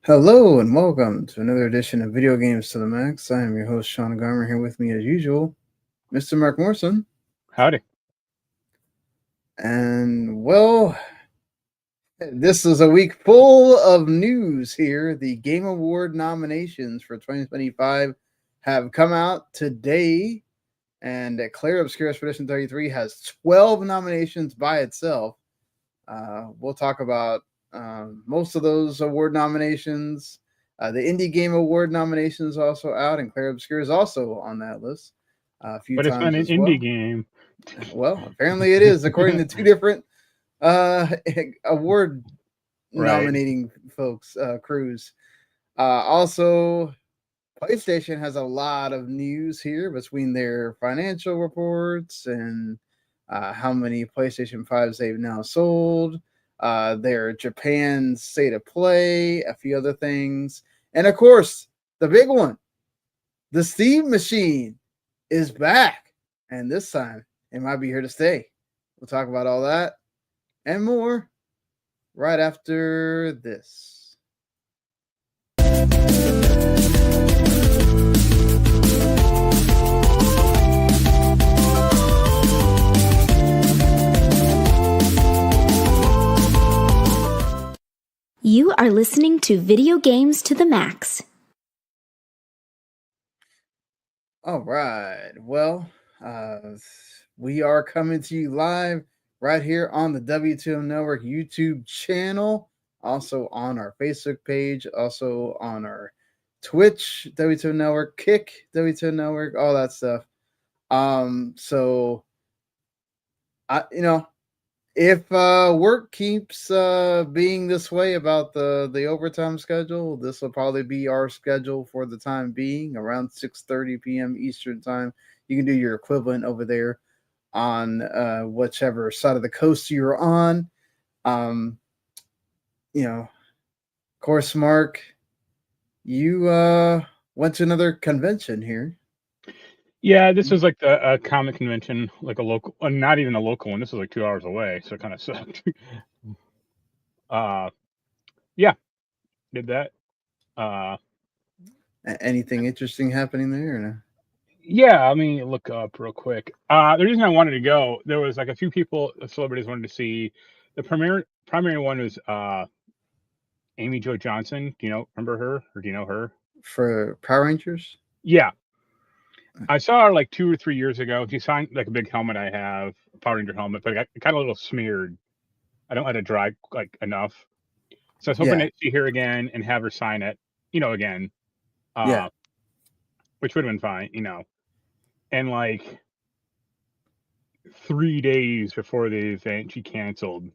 Hello and welcome to another edition of Video Games to the Max. I am your host, Sean Garmer, here with me as usual, Mr. Mark Morrison. Howdy. And well, this is a week full of news here. The Game Award nominations for 2025 have come out today, and Clair Obscur Expedition 33 has 12 nominations by itself. We'll talk about most of those award nominations. The Indie Game Award nominations also out, and Clair Obscur is also on that list a few But it's not times an as well. indie game. Well, apparently it is, according to two different award nominating folks, crews. Also, PlayStation has a lot of news here between their financial reports and how many PlayStation 5s they've now sold, their Japan state of play, a few other things. And of course, the big one, the Steam machine is back. And this time, it might be here to stay. We'll talk about all that and more right after this. You are listening to Video Games to the Max. All right. Well, we are coming to you live right here on the W2M Network YouTube channel, also on our Facebook page, also on our Twitch, W2M Network, Kick, W2M Network, all that stuff. So if work keeps being this way about the overtime schedule, this will probably be our schedule for the time being, around 6:30 p.m. Eastern time. You can do your equivalent over there on whichever side of the coast you're on. Of course, Mark, you went to another convention here. Yeah, this was like a comic convention, like a local, not even a local one. This was like 2 hours away, so it kind of sucked. Yeah, did that. Anything interesting happening there? Or no? Yeah, let me look up real quick. The reason I wanted to go, there was like a few people, celebrities wanted to see. The primary one was Amy Jo Johnson. Do you remember her, or do you know her? For Power Rangers? Yeah. I saw her like 2 or 3 years ago. She signed like a big helmet I have, a Power Ranger helmet, but it got a little smeared. I don't let it dry like enough. So I was hoping to see her again and have her sign it, again. Which would have been fine, And like 3 days before the event, she canceled.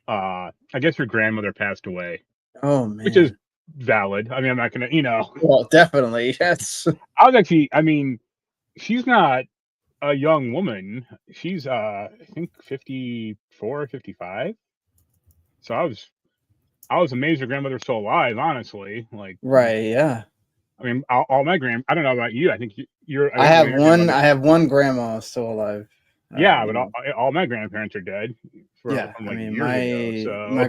I guess her grandmother passed away. Oh man. Which is valid. I mean, I'm not gonna, Well, definitely. Yes. I was actually, she's not a young woman. She's I think 54, 55. So I was amazed her grandmother's still alive, honestly. Like, right, yeah. I mean, all my I don't know about you. I think you're. I have one grandma still alive. Yeah, but all my grandparents are dead. My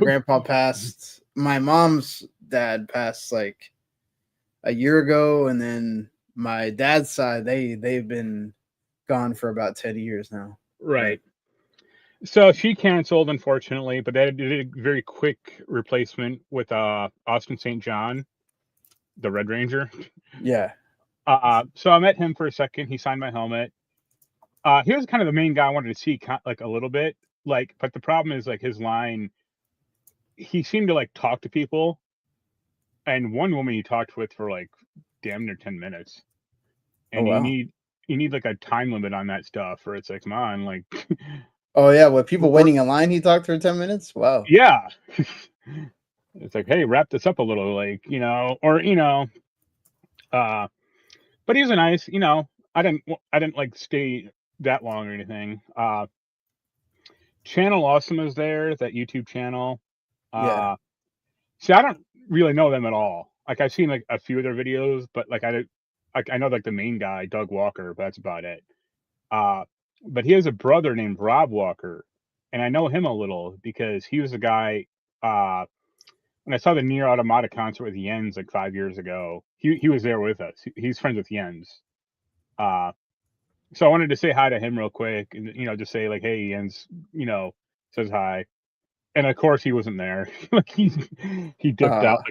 grandpa passed. My mom's dad passed like a year ago, and then my dad's side they've been gone for about 10 years now. Right. So she canceled, unfortunately, but they did a very quick replacement with Austin St. John, the Red Ranger. Yeah. So I met him for a second. He signed my helmet. He was kind of the main guy I wanted to see, like a little bit. Like, but the problem is like his line. He seemed to like talk to people, and one woman he talked with for like damn near 10 minutes. And you need like a time limit on that stuff, or it's like, come on, like. Oh yeah, with people waiting in line, he talked for 10 minutes. Wow. Yeah. It's like, hey, wrap this up a little, like, or but he was nice, I didn't like stay that long or anything. Channel Awesome is there, that YouTube channel. Yeah. See, I don't really know them at all. Like, I've seen like a few of their videos, but like I know like the main guy, Doug Walker, but that's about it. But he has a brother named Rob Walker, and I know him a little because he was the guy And I saw the Nier Automata concert with Jens like 5 years ago. He was there with us. He's friends with Jens. So I wanted to say hi to him real quick, and just say like, "Hey, Jens," says hi. And of course, he wasn't there. Like he dipped out.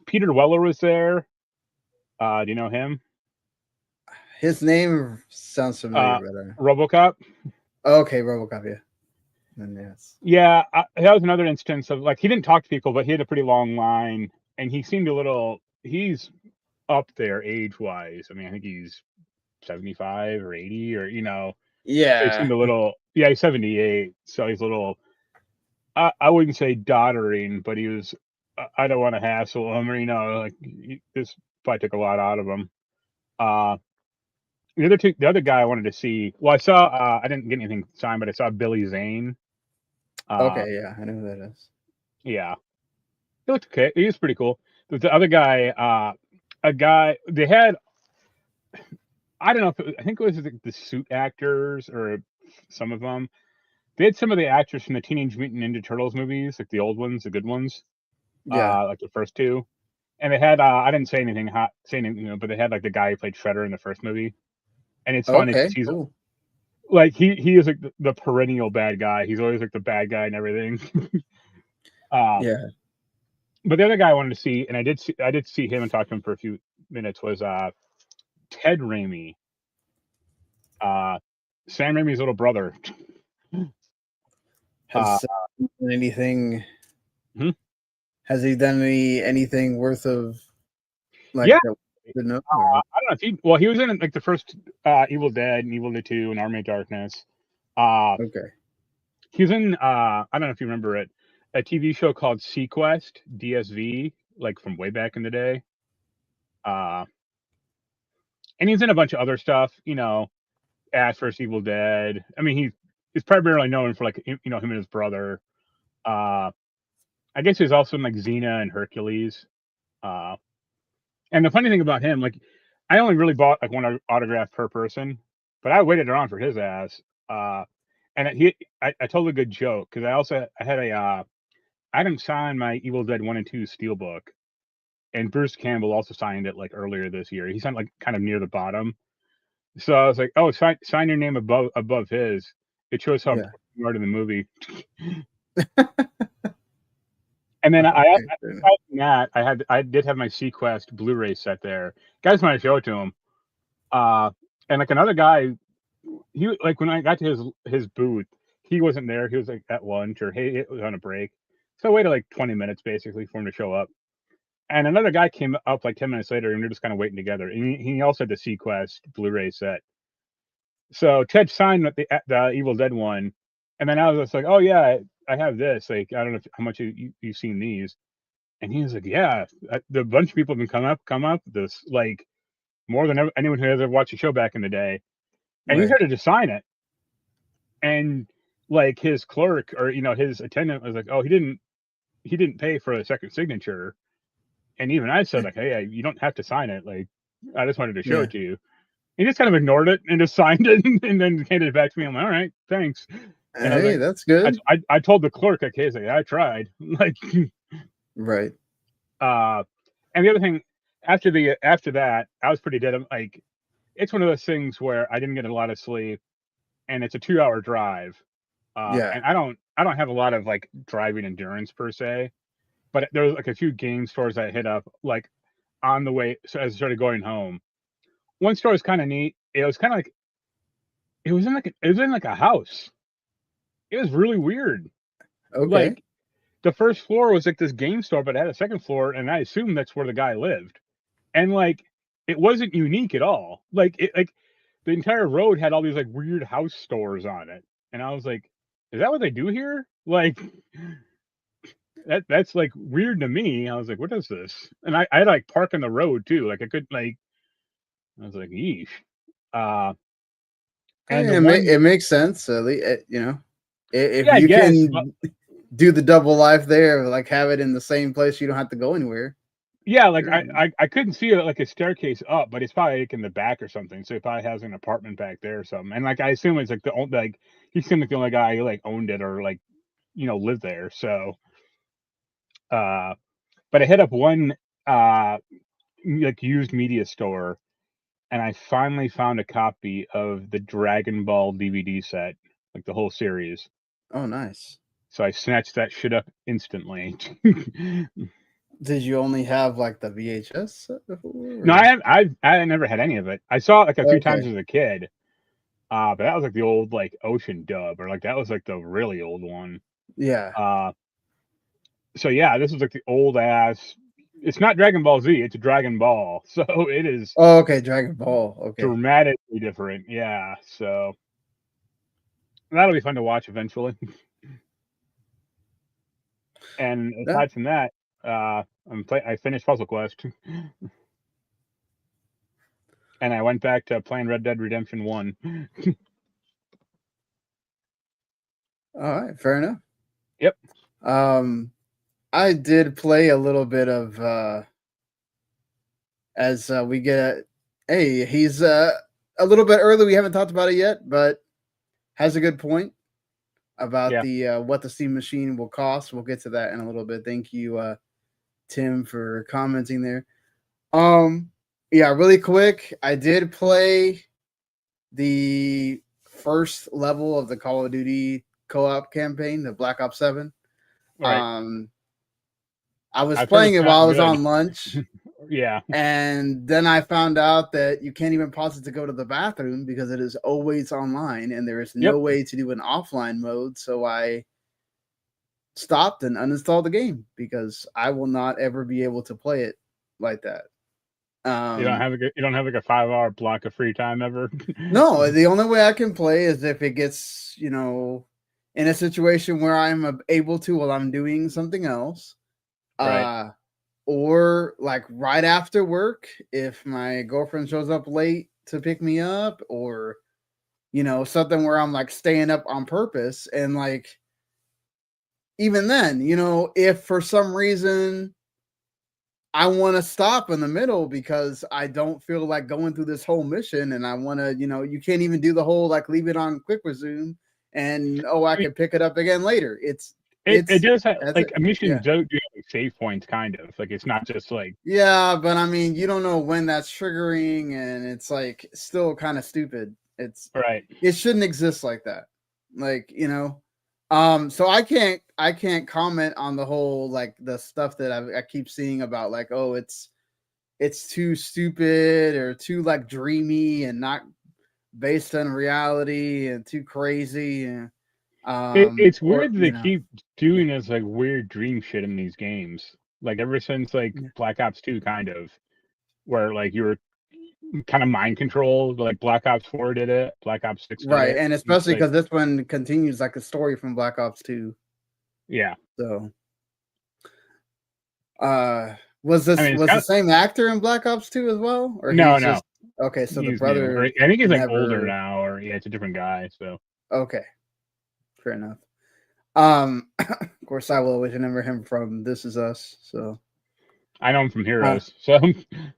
Peter Weller was there. Do you know him? His name sounds familiar. RoboCop. Okay, RoboCop. Yeah. And yes. Yeah, that was another instance of like he didn't talk to people, but he had a pretty long line, and he seemed a little. He's up there age-wise. I mean, I think he's 75 or 80, or Yeah. So he seemed a little. Yeah, he's 78, so he's a little. I wouldn't say doddering, but he was. I don't want to hassle him, or like this probably took a lot out of him. The other guy I wanted to see. Well, I saw. I didn't get anything signed, but I saw Billy Zane. Okay, yeah, I know who that is. Yeah, he looked okay. He was pretty cool. But the other guy, a guy they had. I don't know if I think it was the suit actors or some of them. They had some of the actors from the Teenage Mutant Ninja Turtles movies, like the old ones, the good ones. Yeah, like the first two. And they had I didn't say anything but they had like the guy who played Shredder in the first movie. And it's funny because he's cool. like he is like the perennial bad guy. He's always like the bad guy and everything. Yeah. But the other guy I wanted to see, and I did see him and talk to him for a few minutes, was Ted Raimi. Sam Raimi's little brother. Has he done anything? Hmm? Has he done anything worth of like? Yeah. I don't know if he was in like the first Evil Dead and Evil Dead 2 and Army of Darkness. Okay. He was in I don't know if you remember it, a TV show called Sequest, DSV, like from way back in the day. And he's in a bunch of other stuff, Ash vs. Evil Dead. I mean, he's primarily known for like him and his brother. I guess he's also in like Xena and Hercules. And the funny thing about him, like, I only really bought like one autograph per person, but I waited around for his ass. And I told a good joke because I had I hadn't signed my Evil Dead 1 and 2 steelbook, and Bruce Campbell also signed it like earlier this year. He signed like kind of near the bottom, so I was like, "Oh, sign your name above his." It shows how important you are to the movie. And then I did have my Sequest Blu-ray set there. Guys might show it to him. And like another guy, he like when I got to his booth, he wasn't there. He was like at lunch or it was on a break. So I waited like 20 minutes basically for him to show up. And another guy came up like 10 minutes later, and we were just kind of waiting together. And he also had the Sequest Blu-ray set. So Ted signed the Evil Dead one, and then I was just like, "Oh yeah, I have this. Like, I don't know how much you've seen these." And he was like, "Yeah, the bunch of people have been come up with this like more than anyone who has ever watched the show back in the day." And he started to sign it, and like his clerk or his attendant was like, "Oh, he didn't pay for a second signature." And even I said like, "Hey, you don't have to sign it. Like, I just wanted to show it to you." He just kind of ignored it and just signed it and then handed it back to me. I'm like, "All right, thanks." And hey, like, that's good. I told the clerk, like, "Hey, I tried." Like, right. And the other thing, after that, I was pretty dead. I'm like, it's one of those things where I didn't get a lot of sleep, and it's a 2-hour drive. And I don't have a lot of like driving endurance per se, but there was like a few game stores I hit up like on the way. So as I started going home, one store was kind of neat. It was kind of like it was in like a house. It was really weird. Okay. Like the first floor was like this game store, but it had a second floor, and I assumed that's where the guy lived. And like it wasn't unique at all. Like the entire road had all these like weird house stores on it, and I was like, "Is that what they do here?" Like that's like weird to me. I was like, "What is this?" And I had like park on the road too. Like I could like I was like, "Yeesh." And it makes sense. If I you guess, can do the double life there, like have it in the same place, you don't have to go anywhere. Yeah, like I couldn't see it like a staircase up, but it's probably like in the back or something. So he probably has an apartment back there or something. And like I assume it's like he seemed like the only guy who like owned it or like live there. So, but I hit up one like used media store, and I finally found a copy of the Dragon Ball DVD set, like the whole series. Oh, nice. So I snatched that shit up instantly. Did you only have like the VHS set before? No, I never had any of it. I saw it like a few times Okay. as a kid. But that was like the old like Ocean dub, or like that was like the really old one. Yeah. So yeah, this is like the old ass. It's not Dragon Ball Z, it's Dragon Ball. So it is Oh, okay. Dragon Ball. Okay. dramatically different. Yeah. So that'll be fun to watch eventually. And aside from that, I finished Puzzle Quest. And I went back to playing Red Dead Redemption 1. All right, fair enough. Yep. I did play a little bit of as we get. Hey, he's a little bit early. We haven't talked about it yet, but has a good point about the what the Steam machine will cost. We'll get to that in a little bit. Thank you, Tim, for commenting there. Yeah, really quick. I did play the first level of the Call of Duty co-op campaign, the Black Ops 7. Right. I was playing it while I was on lunch. Yeah. And then I found out that you can't even pause it to go to the bathroom because it is always online and there is no way to do an offline mode. So I stopped and uninstalled the game because I will not ever be able to play it like that. You don't have like a 5-hour block of free time ever? No, the only way I can play is if it gets, in a situation where I'm able to while I'm doing something else. Right. Or like right after work, if my girlfriend shows up late to pick me up, or something where I'm like staying up on purpose. And like even then, if for some reason I want to stop in the middle because I don't feel like going through this whole mission and I want to, you can't even do the whole like leave it on quick resume and I can pick it up again later. It does have like a mission yeah. do have like save points, kind of like it's not just like but I mean you don't know when that's triggering and it's like still kind of stupid. It's right. It shouldn't exist like that. Like, so I can't comment on the whole like the stuff that I keep seeing about like, oh, it's too stupid or too like dreamy and not based on reality and too crazy and it's weird they keep doing this like weird dream shit in these games. Like ever since like Black Ops 2 kind of, where like you were kind of mind controlled, like Black Ops 4 did it, Black Ops 6 did right, it. and especially because this one continues like a story from Black Ops 2. Yeah. So was the same actor in Black Ops 2 as well? Or no. just okay, so he's the brother new. I think he's like older now, or it's a different guy. So okay. Fair enough. Of course I will always remember him from This Is Us, so I know him from Heroes. So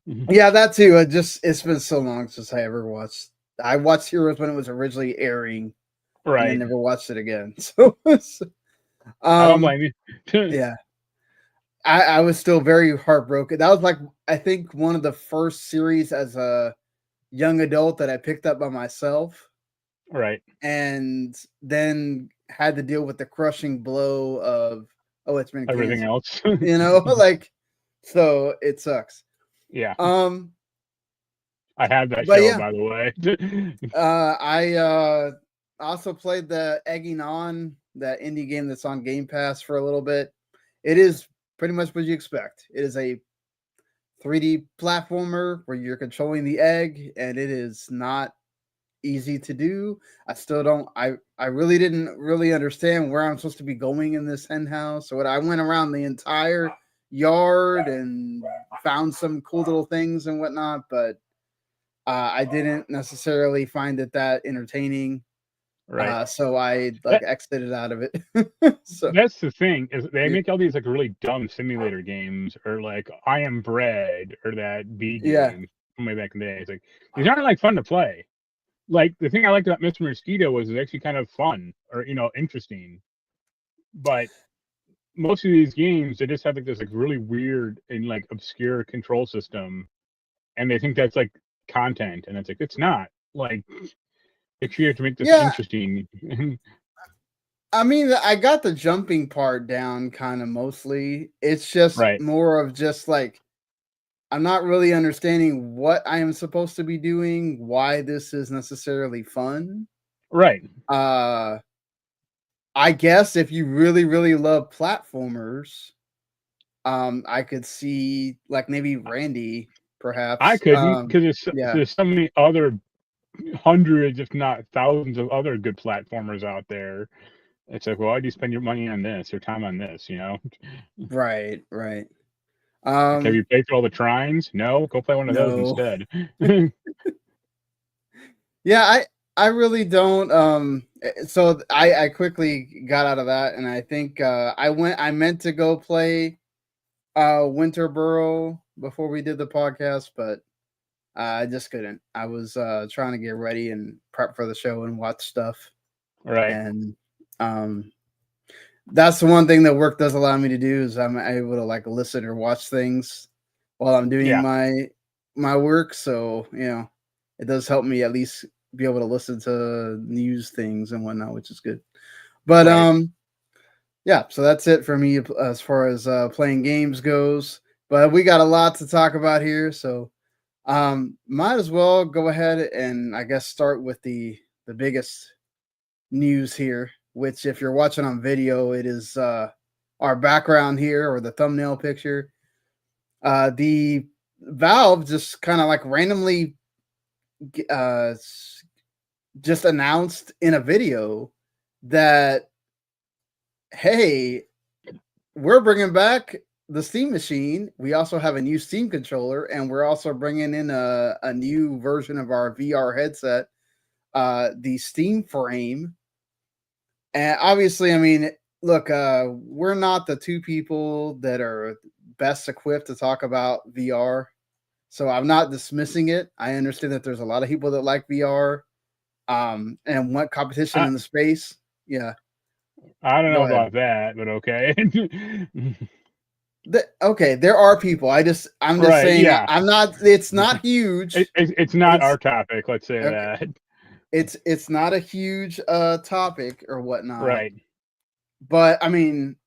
yeah, that too. It's been so long since I ever watched. I watched Heroes when it was originally airing, right, and I never watched it again. So, I don't blame you. Yeah, I was still very heartbroken. That was like I think one of the first series as a young adult that I picked up by myself. Right, and then had to deal with the crushing blow of it's been everything else. Like. So it sucks. Yeah. I had that show, by the way. I also played the Egging On, that indie game that's on Game Pass for a little bit. It is pretty much what you expect. It is a 3D platformer where you're controlling the egg, and it is not easy to do. I still don't. I really didn't really understand where I'm supposed to be going in this hen house. So I went around the entire yard and found some cool little things and whatnot, but I didn't necessarily find it that entertaining. Right. So I exited out of it. So that's the thing, is they make all these like really dumb simulator games, or like I Am Bread, or that B game from way back in the day. It's like these aren't like fun to play. Like the thing I liked about Mr. Mosquito was it's actually kind of fun, or interesting. but most of these games, they just have like this like really weird and like obscure control system, and they think that's like content, and it's like it's not. Like, you have to make this interesting. I mean, I got the jumping part down kind of mostly. It's just more of just like I'm not really understanding what I am supposed to be doing, why this is necessarily fun. Right. I guess if you really, really love platformers, I could see like maybe Randy, perhaps. I couldn't, because there's so many other hundreds, if not thousands, of other good platformers out there. It's like, well, why do you spend your money on this, your time on this? You know? Right, right. Like, have you played through all the trines? No, go play one of those instead. Yeah, I really don't. So I quickly got out of that, and I think I meant to go play Winterboro before we did the podcast, but I just couldn't. I was trying to get ready and prep for the show and watch stuff. Right. And that's the one thing that work does allow me to do is I'm able to like listen or watch things while I'm doing my work. So, you know, it does help me at least be able to listen to news things and whatnot, which is good. But yeah, so that's it for me as far as playing games goes. But we got a lot to talk about here, so might as well go ahead and I guess start with the biggest news here, which if you're watching on video, it is our background here or the thumbnail picture. The Valve just kind of like randomly just announced in a video that, hey, we're bringing back the Steam machine. We also have a new Steam controller, and we're also bringing in a new version of our VR headset, the Steam Frame. And obviously, I mean, look, we're not the two people that are best equipped to talk about VR. So I'm not dismissing it. I understand that there's a lot of people that like VR and want competition in the space. Yeah. I don't know about that, but okay. Okay, there are people. I'm just saying I'm not. It's not huge. It's not our topic. Let's say that. It's not a huge topic or whatnot. Right. But I mean,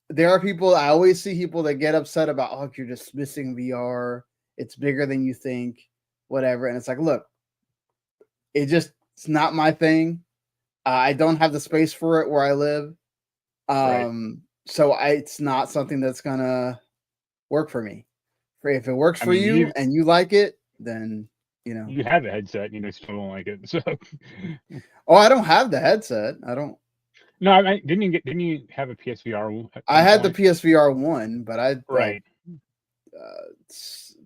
there are people. I always see people that get upset about, oh, you're dismissing VR. It's bigger than you think, whatever. And it's like, look, it's not my thing. I don't have the space for it where I live. So it's not something that's gonna work for me. If it works for you and you like it, then you know you have a headset and you still don't like it. So oh, I don't have the headset. I don't. No, didn't you have a PSVR? I had the PSVR 1, but I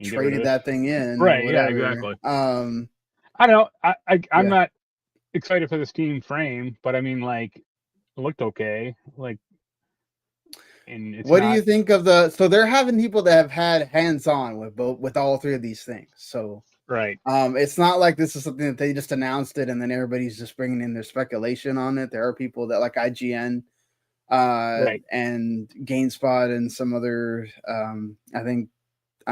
traded that thing in. Right, yeah, exactly. I don't know. I'm not excited for the Steam Frame, but I mean, like, it looked okay. Like, and it's what do you think of so they're having people that have had hands-on with all three of these things. So it's not like this is something that they just announced it and then everybody's just bringing in their speculation on it. There are people that like IGN and GameSpot and some other I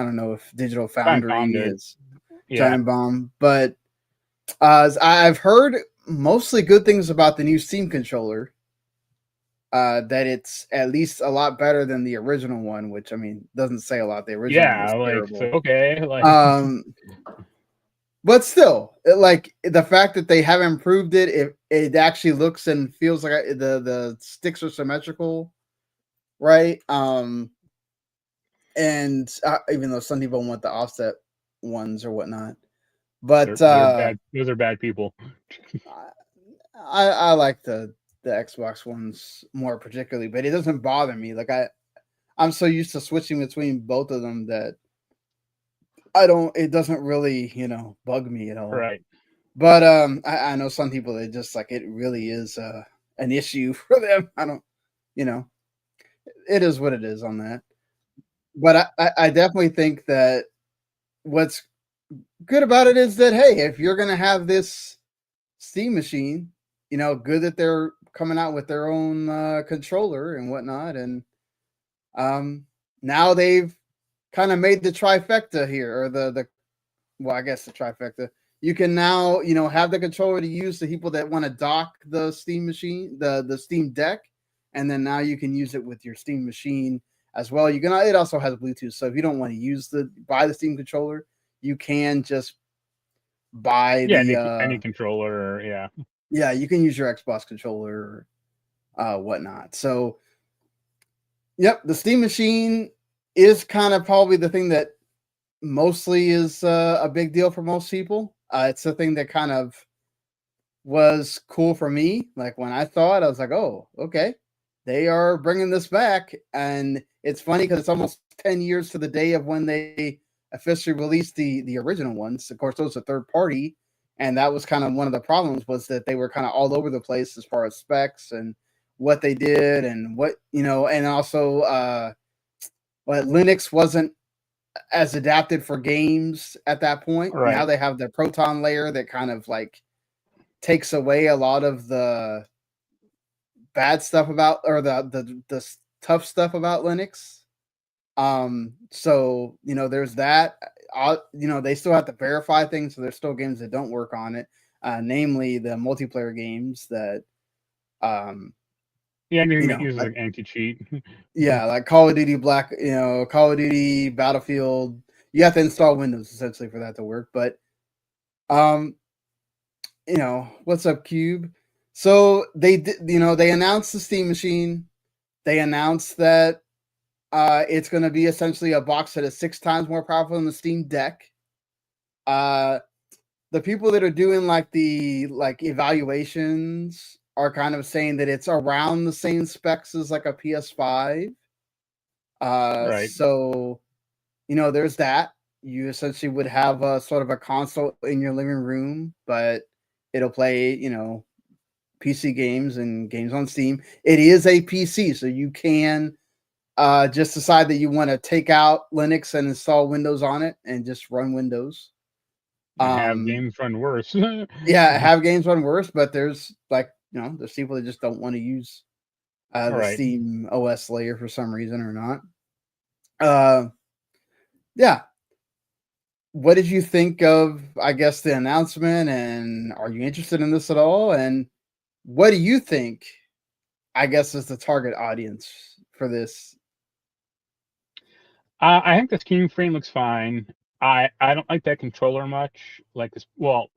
don't know if Digital Foundry is Giant Bomb, but I've heard mostly good things about the new Steam controller. That it's at least a lot better than the original one, which I mean doesn't say a lot. The original was terrible. But still, like the fact that they have improved it, it actually looks and feels like the sticks are symmetrical, right? And even though some people want the offset ones or whatnot, but those are bad people. I like the Xbox ones more particularly, but it doesn't bother me. Like I'm so used to switching between both of them that it doesn't really, bug me at all. Right. But I know some people that just like, it really is an issue for them. I don't, it is what it is on that. But I definitely think that what's good about it is that, hey, if you're going to have this Steam machine, good that they're coming out with their own controller and whatnot, and now they've kind of made the trifecta here, or the well, I guess the trifecta. You can now, have the controller to use the people that want to dock the Steam machine, the Steam Deck, and then now you can use it with your Steam machine as well. It also has Bluetooth, so if you don't want to buy the Steam controller, you can just buy any controller. Yeah, you can use your Xbox controller or whatnot. So, yep, the Steam machine is kind of probably the thing that mostly is a big deal for most people. It's the thing that kind of was cool for me. Like when I saw it, I was like, oh, okay, they are bringing this back. And it's funny because it's almost 10 years to the day of when they officially released the original ones. Of course, those are third party. And that was kind of one of the problems, was that they were kind of all over the place as far as specs and what they did and what, and also Linux wasn't as adapted for games at that point. Right. Now they have the Proton layer that kind of like takes away a lot of the bad stuff about, or the tough stuff about Linux. So there's that. They still have to verify things, so there's still games that don't work on it, namely the multiplayer games that anything that uses like anti-cheat. Yeah, like Call of Duty Call of Duty, Battlefield. You have to install Windows essentially for that to work. But what's up, Cube? So they announced the Steam machine. They announced that it's going to be essentially a box that is 6 times more powerful than the Steam Deck. The people that are doing the evaluations are kind of saying that it's around the same specs as like a PS5. Right. So, there's that. You essentially would have a sort of a console in your living room, but it'll play, PC games and games on Steam. It is a PC, so you can just decide that you want to take out Linux and install Windows on it and just run Windows. Have games run worse. Yeah, have games run worse, but there's there's people that just don't want to use the Steam OS layer for some reason or not. Yeah. What did you think of, I guess, the announcement, and are you interested in this at all? And what do you think, I guess, is the target audience for this? I think the Steam frame looks fine. I don't like that controller much. Like this, well,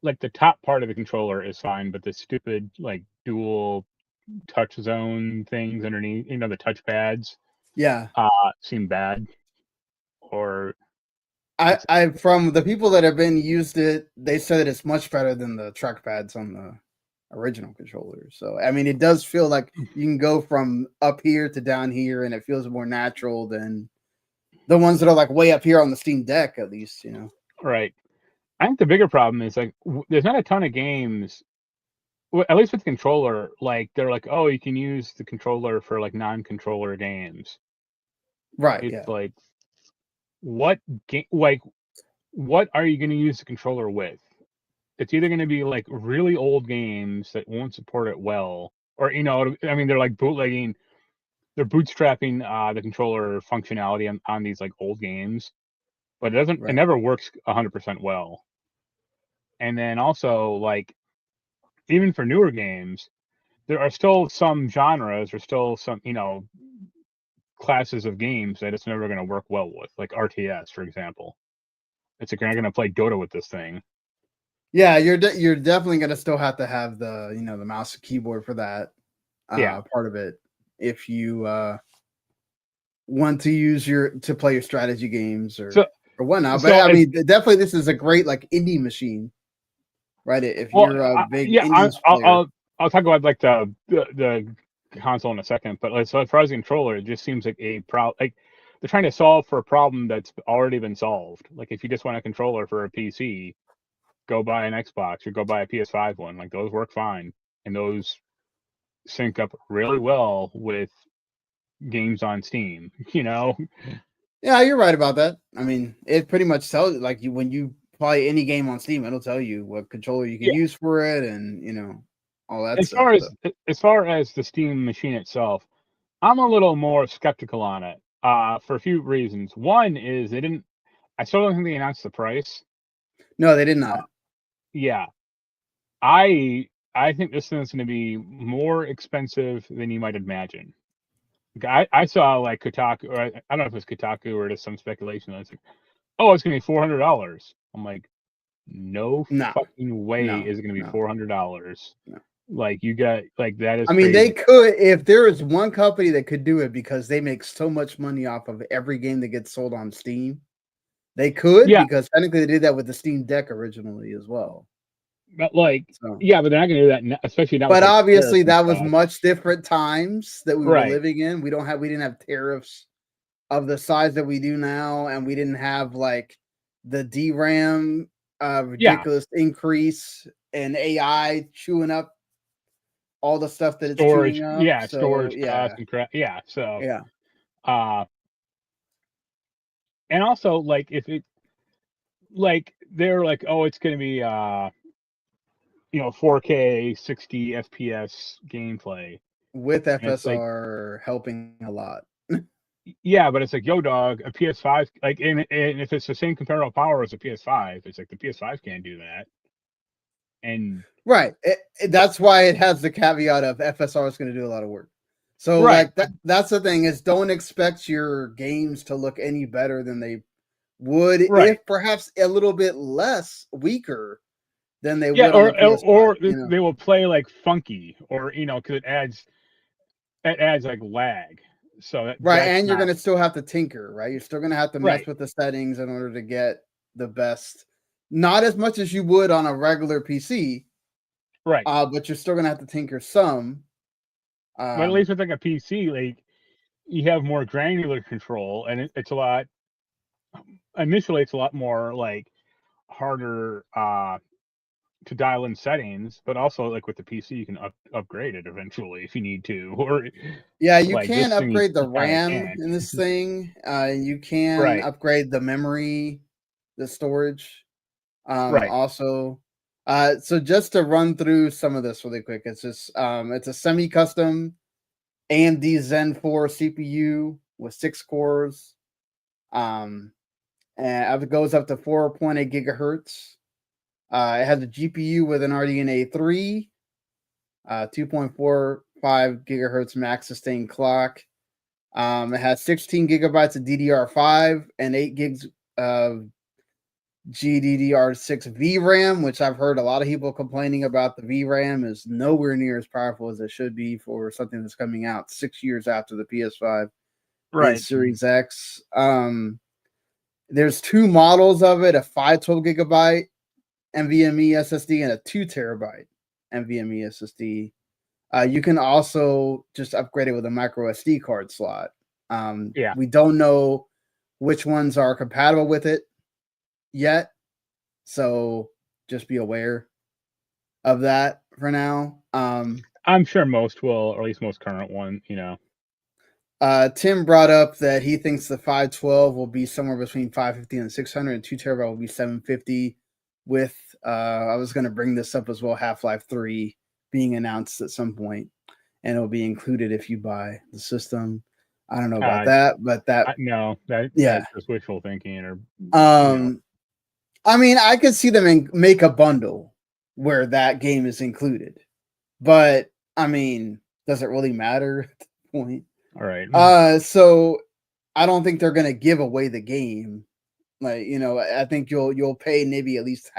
like the top part of the controller is fine, but the stupid dual touch zone things underneath, the touch pads, seem bad. Or I from the people that have been used it, they said it's much better than the trackpads on the original controller. So I mean, it does feel like you can go from up here to down here, and it feels more natural than the ones that are like way up here on the Steam Deck, at least. Right. I think the bigger problem is there's not a ton of games, at least with the controller. They're like, oh, you can use the controller for non-controller games. Right. It's what game? What are you going to use the controller with? It's either going to be really old games that won't support it well, or I mean, they're bootlegging, they're bootstrapping the controller functionality on these old games, but it never works 100% well. And then also even for newer games, there are still some genres or still some classes of games that it's never going to work well with, like RTS, for example. It's you're not going to play Dota with this thing. Yeah, you're definitely going to still have to have the the mouse and keyboard for that part of it if you want to use to play your strategy games or whatnot. But I mean, definitely this is a great indie machine, right? If you're a big indie player. I'll talk about the console in a second, but so as far as the controller, it just seems like a they're trying to solve for a problem that's already been solved. If you just want a controller for a PC, go buy an Xbox or go buy a PS5 one. Those work fine, and those sync up really well with games on Steam. Yeah, you're right about that. I mean, it pretty much tells when you play any game on Steam, it'll tell you what controller you can use for it, and all that as stuff. far as the Steam machine itself, I'm a little more skeptical on it for a few reasons. One is I still don't think they announced the price. No, they did not. Yeah, I think this thing's going to be more expensive than you might imagine. I saw like Kotaku, or I don't know if it's Kotaku or just some speculation. That's like, oh, it's going to be $400. I'm like, no fucking way is it going to be $400. No. Like you got like that is. I mean, crazy. they could, if there is one company that could do it because they make so much money off of every game that gets sold on Steam. They could, because technically they did that with the Steam Deck originally as well. But like, yeah, but they're not going to do that, especially not. But obviously, that was much different times that we were living in. We didn't have tariffs of the size that we do now, and we didn't have like the DRAM ridiculous increase and AI chewing up all the stuff that it's chewing up. Storage costs and crap. Yeah, so and also like if it like they're like, oh, it's going to be 4K 60 FPS gameplay with FSR helping a lot. Yeah, but it's like, yo, dog, a PS5, like, and if it's the same comparable power as a PS5, it's like the PS5 can't do that. And that's why it has the caveat of FSR is going to do a lot of work. So like that's the thing, is don't expect your games to look any better than they would if perhaps a little bit weaker than they would on the PS5, or they will play like funky, or because it adds like lag. So and you're going to still have to tinker, right? You're still going to have to mess with the settings in order to get the best. Not as much as you would on a regular PC, but you're still going to have to tinker some. But at least with like a PC, like you have more granular control, and it's a lot. Initially, it's a lot more like harder to dial in settings, but also like with the PC, you can upgrade it eventually if you need to. Or you can upgrade the RAM in this thing. You can upgrade the memory, the storage. Also, so just to run through some of this really quick, it's just it's a semi-custom AMD Zen 4 CPU with 6 cores. And it goes up to 4.8 gigahertz. It has a GPU with an RDNA 3, 2.45 gigahertz max sustained clock. It has 16 gigabytes of DDR5 and 8 gigs of GDDR6 VRAM, which I've heard a lot of people complaining about. The VRAM is nowhere near as powerful as it should be for something that's coming out 6 years after the PS5 and Series X. There's 2 models of it, a 512 gigabyte NVMe SSD and a 2 terabyte NVMe SSD. You can also just upgrade it with a micro SD card slot. We don't know which ones are compatible with it yet, so just be aware of that for now. I'm sure most will, or at least most current one, Tim brought up that he thinks the 512 will be somewhere between 550 and 600, and 2 terabyte will be 750. With I was going to bring this up as well, Half-Life 3 being announced at some point, and it'll be included if you buy the system. I don't know about that, but that's just wishful thinking. Or I mean, I could see them make a bundle where that game is included, but I mean, does it really matter at this point? All right. So I don't think they're going to give away the game. Like, I think you'll pay maybe at least,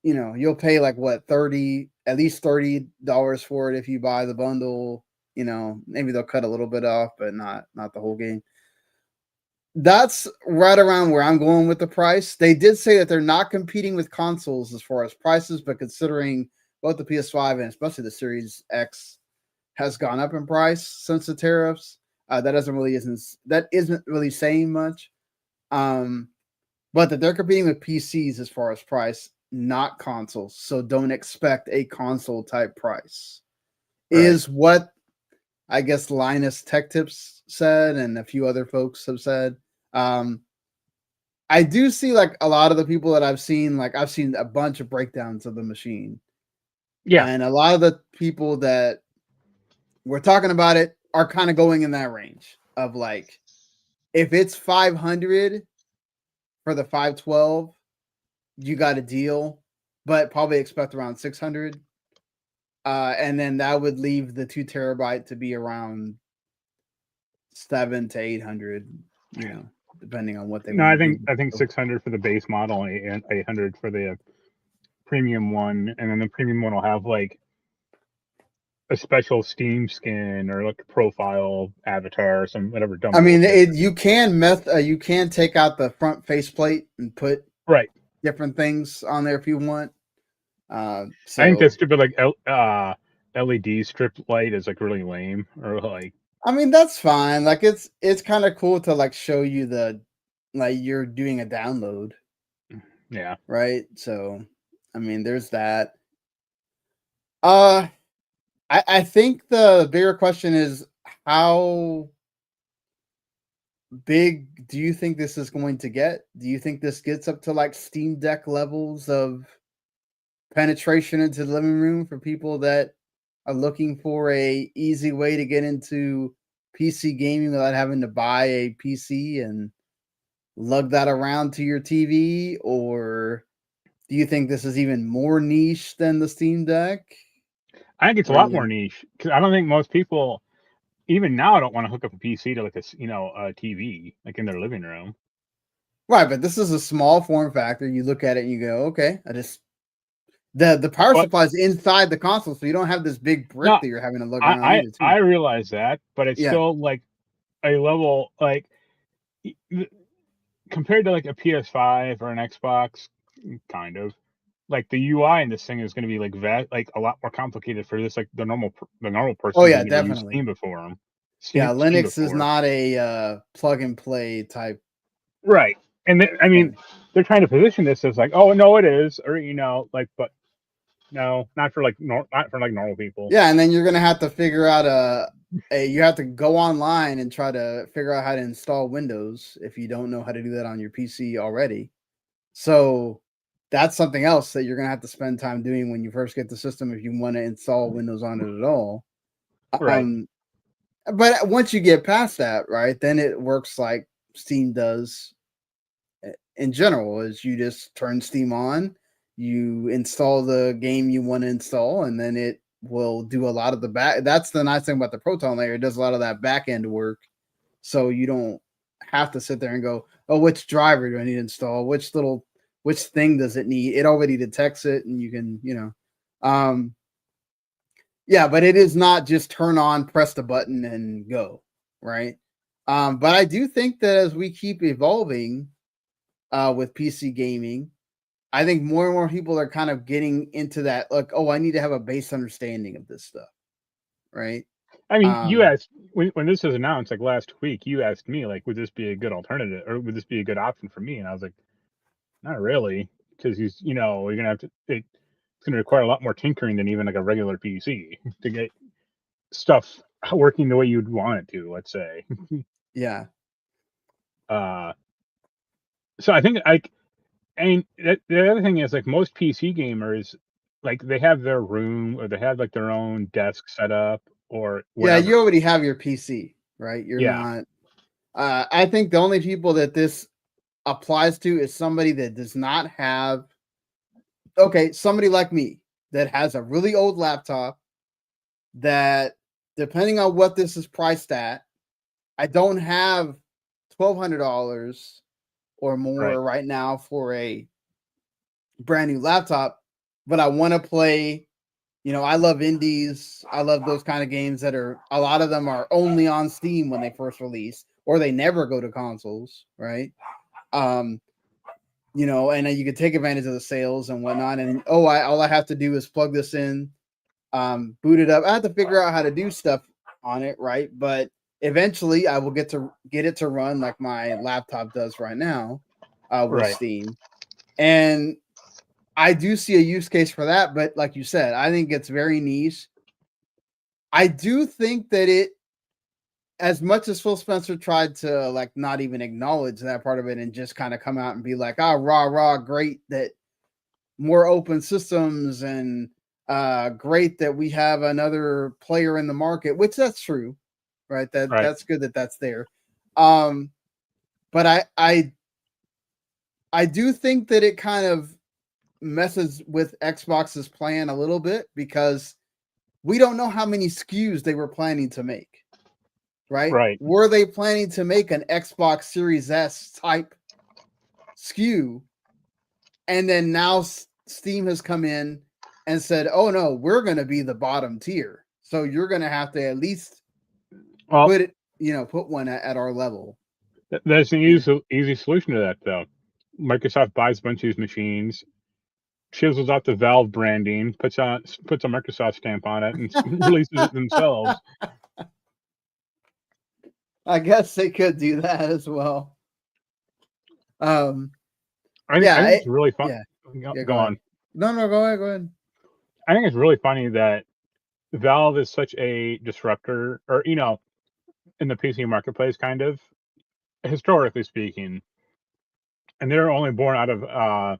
you'll pay like what, at least $30 for it if you buy the bundle. Maybe they'll cut a little bit off, but not the whole game. That's right around where I'm going with the price. They did say that they're not competing with consoles as far as prices, but considering both the PS5 and especially the Series X has gone up in price since the tariffs, that isn't really saying much. But that they're competing with PCs as far as price, not consoles. So don't expect a console type price. Is what I guess Linus Tech Tips said, and a few other folks have said. I do see like a lot of the people that I've seen a bunch of breakdowns of the machine. Yeah. And a lot of the people that we're talking about it are kind of going in that range of like, if it's 500 for the 512, you got a deal, but probably expect around 600. And then that would leave the 2 terabyte to be around 700 to 800, depending on what they No, want I to do. think 600 for the base model and 800 for the premium one, and then the premium one will have like a special Steam skin or like a profile avatar or some whatever dumb. I mean, bullshit. you can take out the front faceplate and put Right. different things on there if you want. I think that stupid like LED strip light is like really lame, or like. I mean, that's fine. Like it's kind of cool to like show you the like you're doing a download. Yeah. Right. So, I mean, there's that. I think the bigger question is how big do you think this is going to get? Do you think this gets up to like Steam Deck levels of penetration into the living room for people that are looking for a easy way to get into PC gaming without having to buy a PC and lug that around to your TV? Or do you think this is even more niche than the Steam Deck? I think it's a Or lot more niche because I don't think most people, even now, don't want to hook up a PC to like a TV like in their living room. Right, but this is a small form factor. You look at it and you go, okay, the power supply is inside the console, so you don't have this big brick that you're having to lug around either. Too. I realize that, but it's still like a level like compared to like a PS5 or an Xbox, kind of. Like the UI in this thing is going to be like a lot more complicated for this like the normal person. Oh yeah, who definitely. Used Steam before them. Linux is not a plug and play type. Right, and I mean they're trying to position this as like, oh no, it is, or like, but no, not for like normal people. Yeah, and then you're gonna have to figure out you have to go online and try to figure out how to install Windows if you don't know how to do that on your PC already. So that's something else that you're gonna have to spend time doing when you first get the system if you want to install Windows on it at all. Right. But once you get past that, right, then it works like Steam does in general, is you just turn Steam on, you install the game you want to install, and then it will do a lot of the back. That's the nice thing about the Proton layer. It does a lot of that back end work. So you don't have to sit there and go, oh, which driver do I need to install? Which thing does it need? It already detects it, and you can, yeah, but it is not just turn on, press the button, and go, right? But I do think that as we keep evolving with PC gaming, I think more and more people are kind of getting into that, like, oh, I need to have a base understanding of this stuff, right? I mean, you asked when this was announced, like last week, you asked me, like, would this be a good alternative or would this be a good option for me? And I was like, not really, because you're gonna have to. It's gonna require a lot more tinkering than even like a regular PC to get stuff working the way you'd want it to. Let's say. Yeah. So I think and the other thing is like most PC gamers, like they have their room or they have like their own desk set up or whatever. Yeah, you already have your PC, right? You're not. I think the only people that this applies to is somebody that does not have. Okay, somebody like me that has a really old laptop that, depending on what this is priced at, I don't have $1,200 or more right now for a brand new laptop, but I want to play. I love indies. I love those kind of games that are, a lot of them are only on Steam when they first release, or they never go to consoles, right? And then you can take advantage of the sales and whatnot. And all I have to do is plug this in, boot it up. I have to figure out how to do stuff on it, right? But eventually I will get it to run like my laptop does right now with Steam. And I do see a use case for that, but like you said, I think it's very niche. I do think that as much as Phil Spencer tried to like not even acknowledge that part of it and just kind of come out and be like, rah, great that more open systems and Great that we have another player in the market, which that's true, right? That's good that that's there. But I do think that it kind of messes with Xbox's plan a little bit because we don't know how many SKUs they were planning to make, right? Right. Were they planning to make an Xbox Series S type SKU? And then now Steam has come in and said, oh no, we're going to be the bottom tier. So you're going to have to at least put one at our level. There's an easy solution to that, though. Microsoft buys a bunch of these machines, chisels out the Valve branding, puts a Microsoft stamp on it, and releases it themselves. I guess they could do that as well. I think it's really fun. Yeah. Go on. No, go ahead. I think it's really funny that Valve is such a disruptor, or in the PC marketplace, kind of historically speaking, and they're only born out of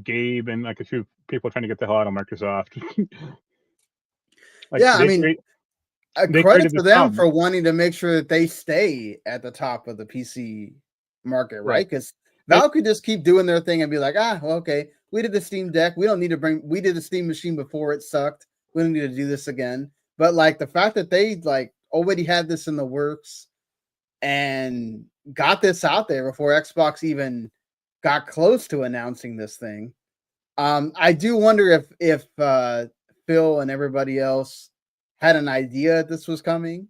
Gabe and like a few people trying to get the hell out of Microsoft. Credit to them for wanting to make sure that they stay at the top of the PC market, right? Because Valve could just keep doing their thing and be like, okay, we did the Steam Deck. We don't need to we did the Steam machine before it sucked. We don't need to do this again. But like the fact that they like already had this in the works and got this out there before Xbox even got close to announcing this thing. I do wonder if Phil and everybody else had an idea this was coming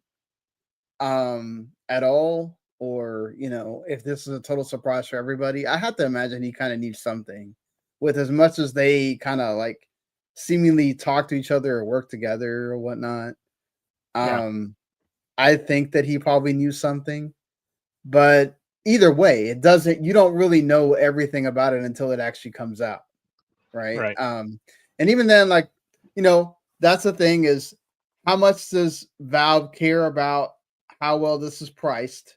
at all, or if this is a total surprise for everybody. I have to imagine he kind of needs something, with as much as they kind of like seemingly talk to each other or work together or whatnot. I think that he probably knew something, but either way, you don't really know everything about it until it actually comes out. Right. And even then, like, that's the thing, is how much does Valve care about how well this is priced?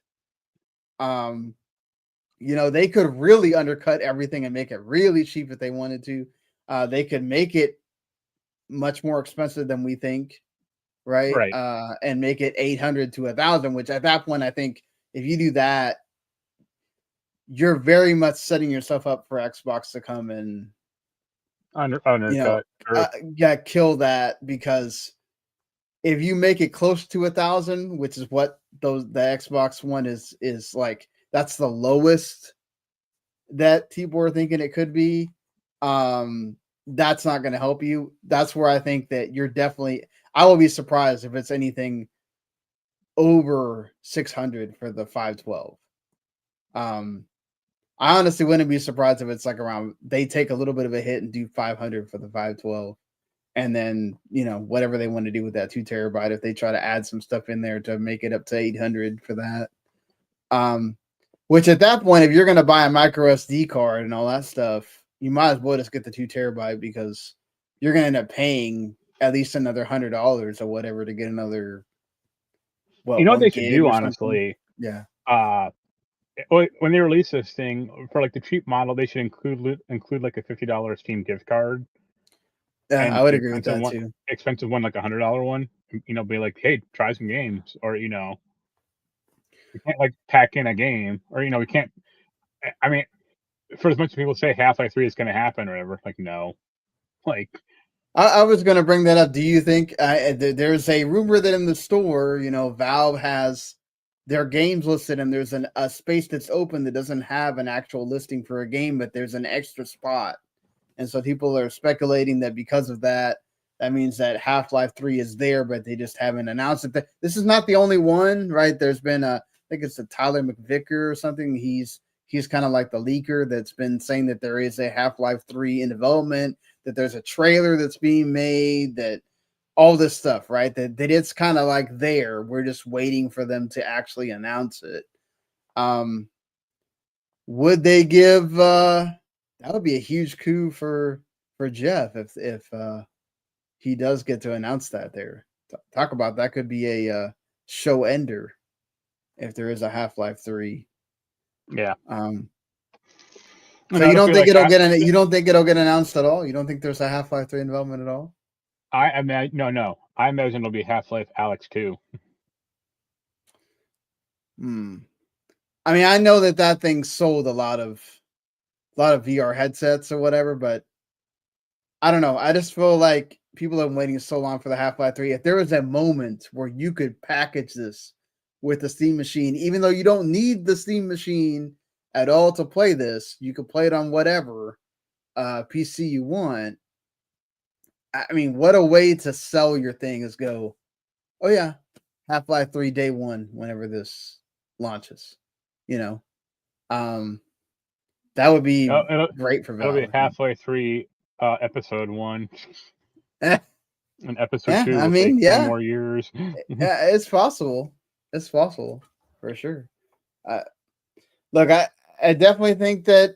They could really undercut everything and make it really cheap if they wanted to. They could make it much more expensive than we think, right? And make it 800 to 1,000, which at that point, I think if you do that, you're very much setting yourself up for Xbox to come and undercut, kill that, because if you make it close to 1,000, which is what the Xbox One is like, that's the lowest that people are thinking it could be. That's not going to help you. That's where I think that you're definitely. I will be surprised if it's anything over 600 for the 512. I honestly wouldn't be surprised if it's like around, they take a little bit of a hit and do 500 for the 512. And then, whatever they want to do with that 2 terabyte, if they try to add some stuff in there to make it up to 800 for that. Which at that point, if you're going to buy a micro SD card and all that stuff, you might as well just get the 2 terabyte, because you're going to end up paying at least another $100 or whatever to get another. Well, what they should do, honestly. Yeah. When they release this thing for like the cheap model, they should include like a $50 Steam gift card. Yeah, I would agree with that too. Expensive one, like $100 one. Be like, hey, try some games, or we can't like pack in a game, or we can't. I mean, for as much as people say Half-Life 3 is going to happen or whatever, like no, like. I was going to bring that up. Do you think there's a rumor that in the store, Valve has their games listed, and there's a space that's open that doesn't have an actual listing for a game, but there's an extra spot. And so people are speculating that because of that, that means that Half-Life 3 is there, but they just haven't announced it. This is not the only one, right? There's been I think it's a Tyler McVicker or something. He's kind of like the leaker that's been saying that there is a Half-Life 3 in development, that there's a trailer that's being made, that all this stuff, right? That it's kind of like there. We're just waiting for them to actually announce it. Would they give that would be a huge coup for Jeff if he does get to announce that there. Talk about that, could be a show ender if there is a Half-Life 3. Yeah. So you don't think it'll get announced at all? You don't think there's a Half-Life 3 in development at all? I imagine no. I imagine it'll be Half-Life Alex 2. I mean, I know that thing sold a lot of VR headsets or whatever, but I don't know. I just feel like people have been waiting so long for the Half-Life 3. If there was a moment where you could package this with the Steam machine, even though you don't need the Steam machine at all to play this, you could play it on whatever PC you want. I mean, what a way to sell your thing is go, oh yeah, Half-Life 3 day one, whenever this launches. That would be great for It'll Valve. be Half-Life 3 episode 1. Eh, And episode 2 will I mean, take 10 more years. It's possible. It's possible for sure. Look, I definitely think that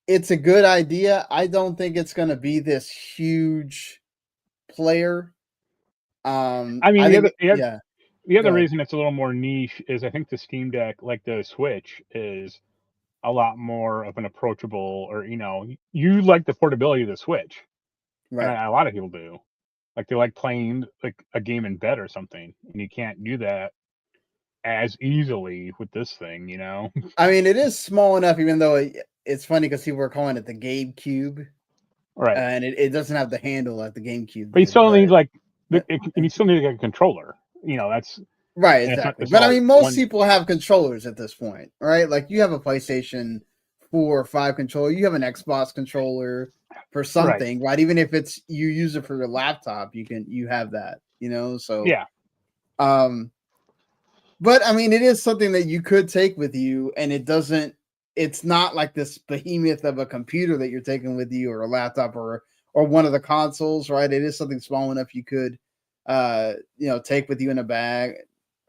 it's a good idea. I don't think it's going to be this huge player. I mean, I think, the other reason it's a little more niche is I think the Steam Deck, like the Switch, is a lot more of an approachable, or you like the portability of the Switch, right? And a lot of people do. Like they like playing like a game in bed or something, and you can't do that as easily with this thing, I mean, it is small enough, even though it's funny because people were calling it the Gabe Cube, right? And it doesn't have the handle like the GameCube. But you still need you still need a controller. That's right, exactly. But I mean, most people have controllers at this point, right? Like you have a PlayStation 4 or 5 controller, you have an Xbox controller for something, right? Even if it's you use it for your laptop, you have that, So yeah. But I mean, it is something that you could take with you, and it's not like this behemoth of a computer that you're taking with you, or a laptop, or one of the consoles, right? It is something small enough you could take with you in a bag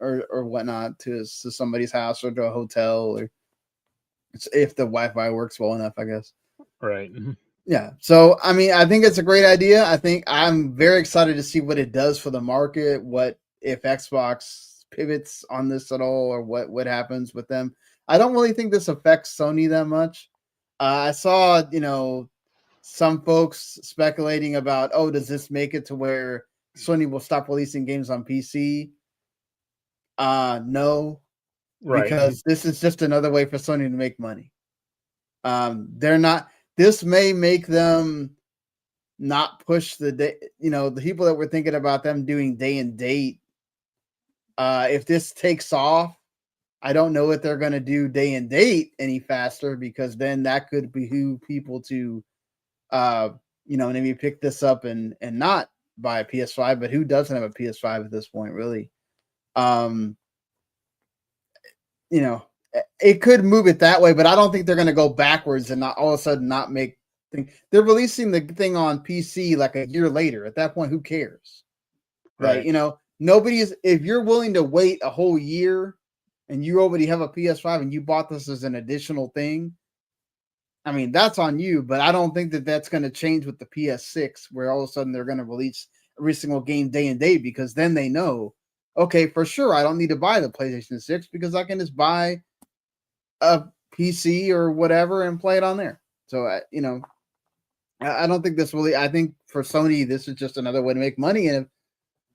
or whatnot to somebody's house or to a hotel, or if the Wi-Fi works well enough, I guess. Right. Yeah. So I mean, I think it's a great idea. I think I'm very excited to see what it does for the market. What if Xbox pivots on this at all, or what happens with them? I don't really think this affects Sony that much. I saw, some folks speculating about, does this make it to where Sony will stop releasing games on PC? No, right. Because this is just another way for Sony to make money. They're not. This may make them not push the day. The people that were thinking about them doing day and date. If this takes off, I don't know if they're going to do day and date any faster, because then that could behoove people to, maybe pick this up and not buy a PS5. But who doesn't have a PS5 at this point, really? It could move it that way, but I don't think they're going to go backwards and not all of a sudden not make things. They're releasing the thing on PC like a year later. At that point, who cares? Right. Nobody's, if you're willing to wait a whole year and you already have a PS5 and you bought this as an additional thing, I mean, that's on you, but I don't think that that's going to change with the PS6, where all of a sudden they're going to release every single game day and date, because then they know, okay, for sure, I don't need to buy the PlayStation 6 because I can just buy a PC or whatever and play it on there. So, I don't think this really, I think for Sony, this is just another way to make money. And if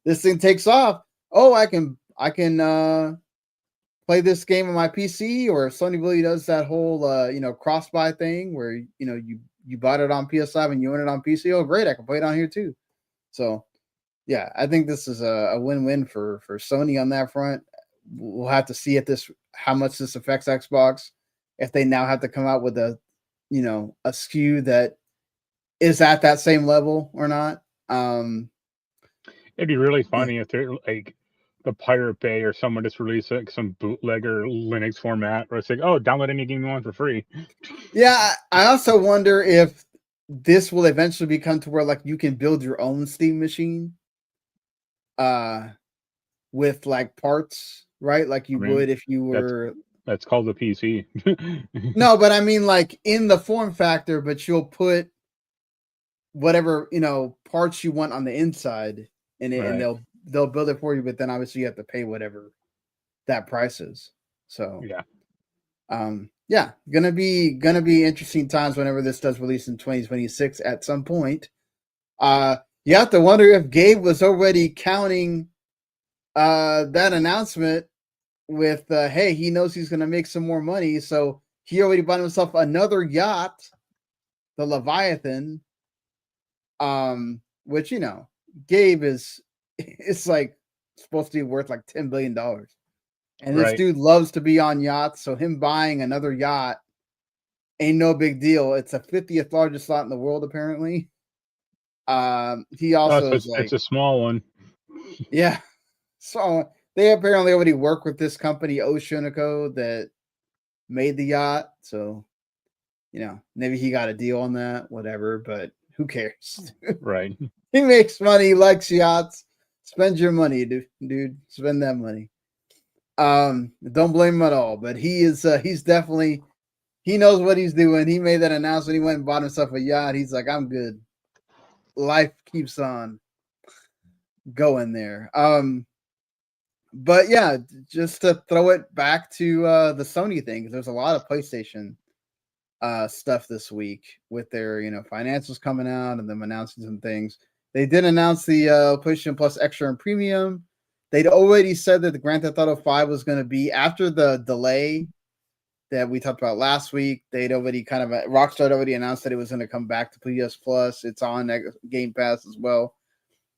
this thing takes off, I can play this game on my PC, or if Sony really does that whole cross-buy thing where you bought it on PS5 and you own it on PC. Oh, great, I can play it on here too. So yeah, I think this is a win-win for Sony on that front. We'll have to see how much this affects Xbox, if they now have to come out with a SKU that is at that same level or not. It'd be really funny if they're like the Pirate Bay or someone just released like some bootlegger Linux format where it's like, download any game you want for free. Yeah, I also wonder if this will eventually become to where like you can build your own Steam machine with like parts, right? Like you would if you were. That's called the PC. No, but I mean like in the form factor, but you'll put whatever parts you want on the inside in it, and they'll build it for you, but then obviously you have to pay whatever that price is. So gonna be interesting times whenever this does release in 2026 at some point. You have to wonder if Gabe was already counting that announcement with, hey, he knows he's going to make some more money, so he already bought himself another yacht, the Leviathan, which, you know, Gabe is, it's like supposed to be worth like $10 billion. And this dude loves to be on yachts, so him buying another yacht ain't no big deal. It's a 50th largest yacht in the world, apparently. He also is like, it's a small one. Yeah. So they apparently already work with this company, Oceanico, that made the yacht. So, you know, maybe he got a deal on that, whatever, but who cares? Right. He makes money, he likes yachts. Spend your money, dude. Spend that money. Don't blame him at all, but he's definitely, he knows what he's doing. He made that announcement. He went and bought himself a yacht. He's like, I'm good. Life keeps on going there. But yeah, just to throw it back to the Sony thing, because there's a lot of PlayStation stuff this week with their, you know, financials coming out and them announcing some things. They did announce the PlayStation Plus Extra and Premium. They'd already said that the Grand Theft Auto 5 was going to be after the delay that we talked about last week. They'd already kind of, Rockstar already announced that it was going to come back to PS Plus. It's on Game Pass as well.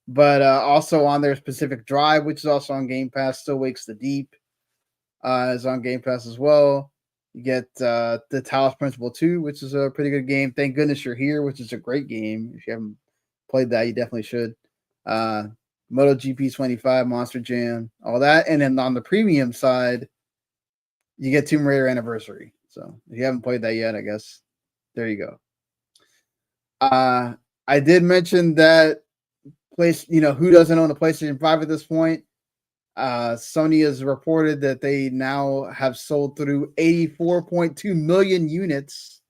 But also on their Specific Drive, which is also on Game Pass, Still Wakes the Deep is on Game Pass as well. You get the Talos Principle 2, which is a pretty good game. Thank Goodness You're Here, which is a great game. If you haven't played that, you definitely should. MotoGP 25, Monster Jam, all that. And then on the premium side, you get Tomb Raider Anniversary. So if you haven't played that yet, I guess there you go. I did mention that you know, who doesn't own a PlayStation 5 at this point? Sony has reported that they now have sold through 84.2 million units,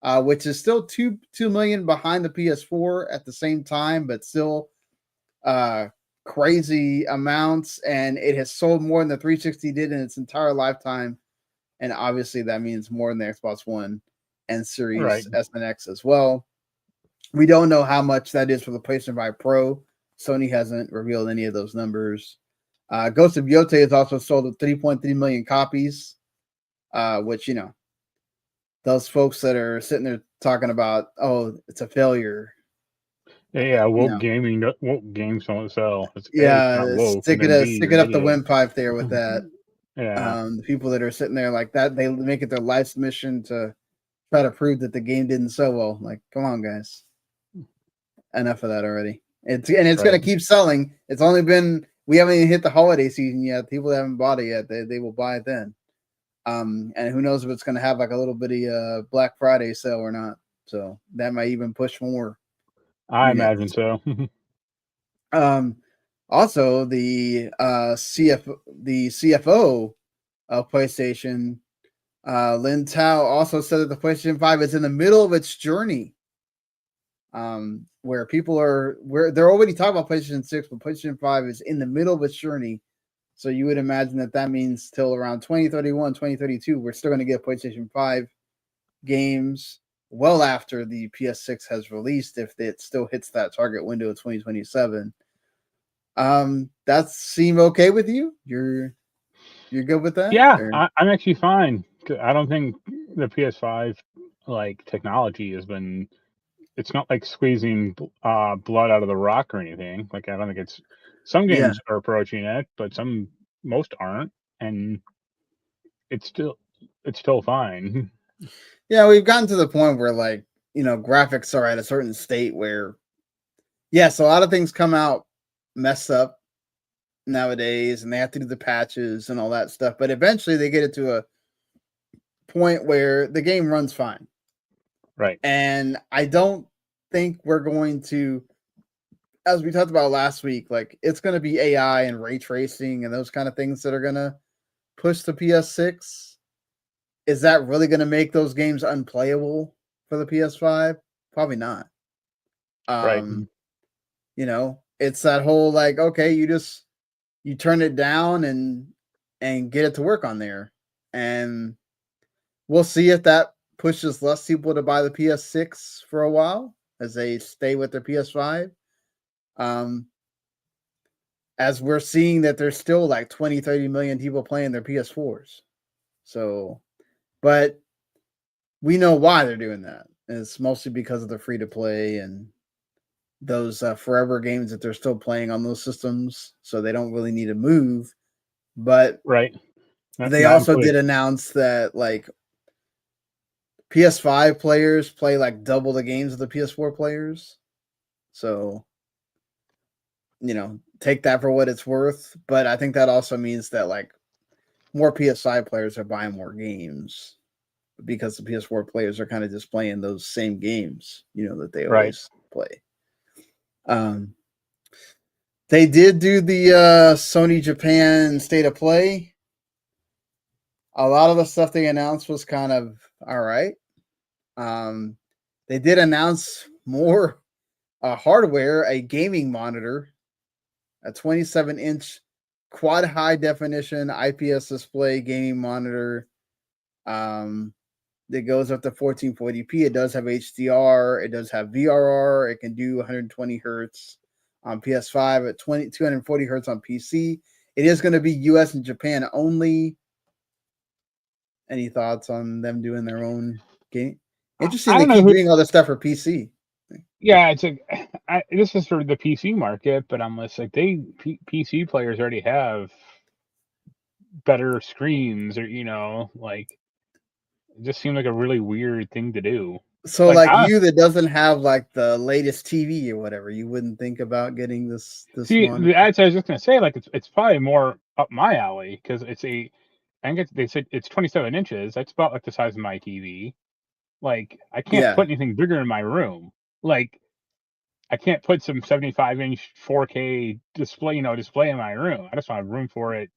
which is still 2 million behind the PS4 at the same time, but still crazy amounts. And it has sold more than the 360 did in its entire lifetime. And obviously that means more than the Xbox One and Series S and X as well. We don't know how much that is for the PlayStation 5 Pro. Sony hasn't revealed any of those numbers. Ghost of Yotei has also sold 3.3 million copies, which, you know, those folks that are sitting there talking about, oh, it's a failure. Yeah, woke games don't sell. It's yeah, woke, stick it up the windpipe there with that. Yeah. The people that are sitting there like that, they make it their life's mission to try to prove that the game didn't sell well. Like, come on, guys. Enough of that already. It's going to keep selling. It's only been, we haven't even hit the holiday season yet. People that haven't bought it yet, they will buy it then. And who knows if it's going to have like a little bitty Black Friday sale or not. So that might even push more. I imagine so. Also the CFO of PlayStation, Lin Tao, also said that the PlayStation 5 is in the middle of its journey. Where they're already talking about PlayStation 6, but PlayStation 5 is in the middle of its journey. So you would imagine that means till around 2031, 2032, we're still going to get PlayStation 5 games well after the PS6 has released, if it still hits that target window of 2027. That seem okay with you? You're good with that? Yeah, I'm actually fine. I don't think the PS5 like technology has been. It's not like squeezing blood out of the rock or anything. Like, I don't think it's. Some games are approaching it, but most aren't, and it's still fine. Yeah, we've gotten to the point where, like, you know, graphics are at a certain state where, yes, a lot of things come out messed up nowadays, and they have to do the patches and all that stuff. But eventually, they get it to a point where the game runs fine. Right. And I don't think we're going to, as we talked about last week, like, it's going to be AI and ray tracing and those kind of things that are going to push the PS6. Is that really going to make those games unplayable for the PS5? Probably not. Right. You know, it's that whole, like, okay, you turn it down and get it to work on there. And we'll see if that pushes less people to buy the PS6 for a while as they stay with their PS5. As we're seeing that there's still like 20, 30 million people playing their PS4s. So, but we know why they're doing that. It's mostly because of the free to play and those forever games that they're still playing on those systems. So they don't really need to move. But right. they also did announce that like PS5 players play like double the games of the PS4 players. So, take that for what it's worth. But I think that also means that like more PS5 players are buying more games because the PS4 players are kind of just playing those same games, that they always play. They did do the Sony Japan State of Play. A lot of the stuff they announced was kind of all right. They did announce more hardware, a gaming monitor, a 27-inch quad high definition IPS display gaming monitor. That goes up to 1440p. It does have HDR. It does have VRR. It can do 120 hertz on PS5 at 240 hertz on PC. It is going to be US and Japan only. Any thoughts on them doing their own game? Interesting. They keep doing all this stuff for PC. Yeah, it's this is for the PC market, but I'm just like PC players already have better screens, or like it just seemed like a really weird thing to do. So like you that doesn't have like the latest TV or whatever, you wouldn't think about getting this one. I was just gonna say, like it's probably more up my alley because I think they said it's 27 inches. That's about like the size of my TV. Like I can't put anything bigger in my room. Like I can't put some 75-inch 4K display in my room. I just don't have room for it.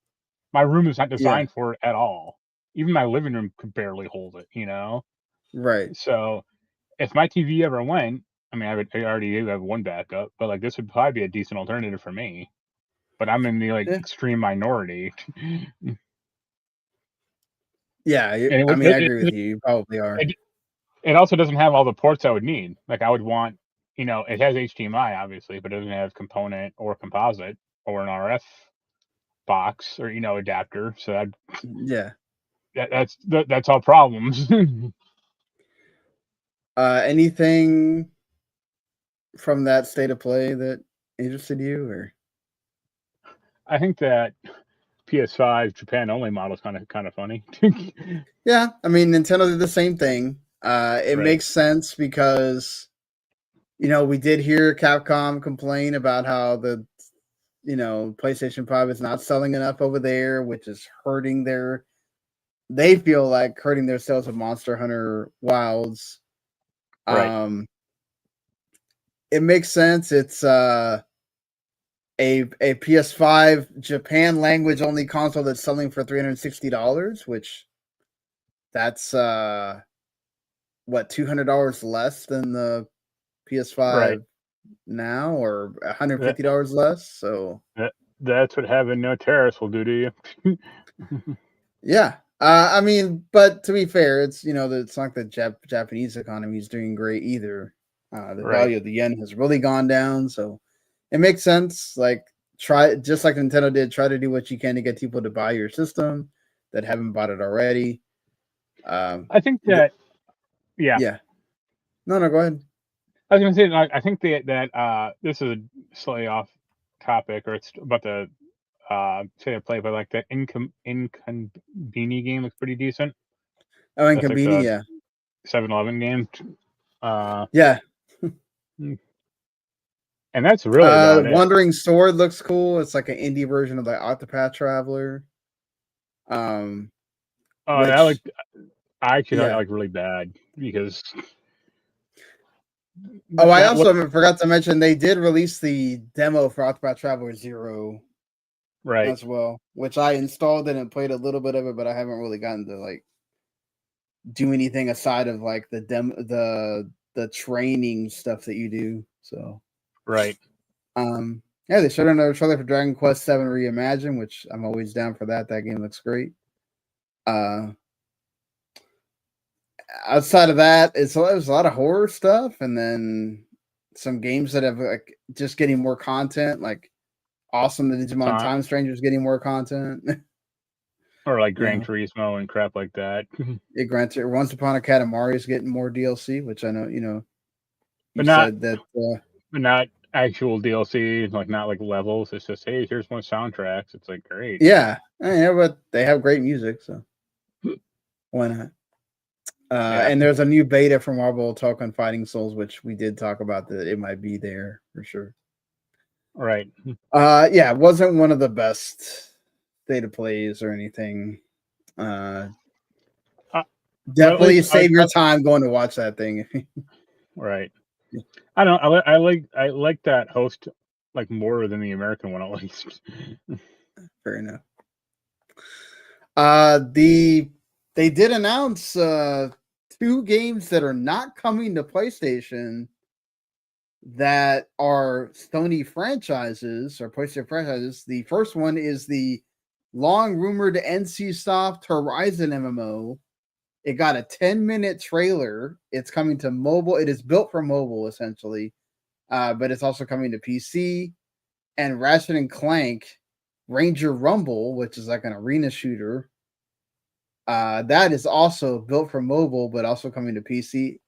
My room is not designed for it at all. Even my living room could barely hold it, Right. So if my TV ever went, I mean, I already do have one backup, but like this would probably be a decent alternative for me. But I'm in the extreme minority. Yeah, I agree with you. You probably are. It also doesn't have all the ports I would need. Like I would want, it has HDMI obviously, but it doesn't have component or composite or an RF box or adapter. So that's all problems. Anything from that State of Play that interested you, or? I think that PS5 Japan Only model is kind of funny. Yeah, I mean Nintendo did the same thing. It makes sense because we did hear Capcom complain about how the PlayStation 5 is not selling enough over there, which is hurting they feel like hurting their sales of Monster Hunter Wilds. It makes sense. It's a PS5 Japan language only console that's selling for $360, which that's $200 less than the PS5 now, or $150 less. So that's what having no tariffs will do to you. Yeah. I mean, but to be fair, it's it's not the Japanese economy is doing great either. The value of the yen has really gone down, so it makes sense. Like just like Nintendo did, try to do what you can to get people to buy your system that haven't bought it already. I think that yeah. No, go ahead. I was gonna say I think that this is a slightly off topic, or it's about the State of Play, but like the Inconveni game looks pretty decent. Oh, Inconveni, yeah. 7-Eleven game. Yeah. And that's really about Wandering Sword looks cool. It's like an indie version of the Octopath Traveler. I actually thought that like really bad because. Oh, I also forgot to mention they did release the demo for Octopath Traveler 0, as well, which I installed and played a little bit of it, but I haven't really gotten to like do anything aside of like the the training stuff that you do. So yeah, they showed another trailer for Dragon Quest VII Reimagined, which I'm always down for that. That game looks great. Outside of that, it was a lot of horror stuff, and then some games that have like just getting more content, like Awesome the Digimon Time Strangers getting more content. Or like Gran Turismo and crap like that. Once Upon a Katamari is getting more DLC, which I know, you said that. But not actual DLC, like not like levels. It's just, hey, here's more soundtracks. It's like, great. Yeah, but they have great music, so why not? And there's a new beta from Marvel Talk Fighting Souls, which we did talk about that it might be there for sure. Right. Yeah, it wasn't one of the best state of plays or anything. Definitely save your time going to watch that thing. Right. I don't. I like that host like more than the American one at least. Fair enough. They did announce 2 games that are not coming to PlayStation that are Sony franchises or PlayStation franchises. The first one is the long rumored NCSoft Horizon MMO. It got a 10-minute trailer. It's coming to mobile. It is built for mobile essentially, but it's also coming to PC. And Ratchet and Clank Ranger Rumble, which is like an arena shooter, that is also built for mobile, but also coming to PC.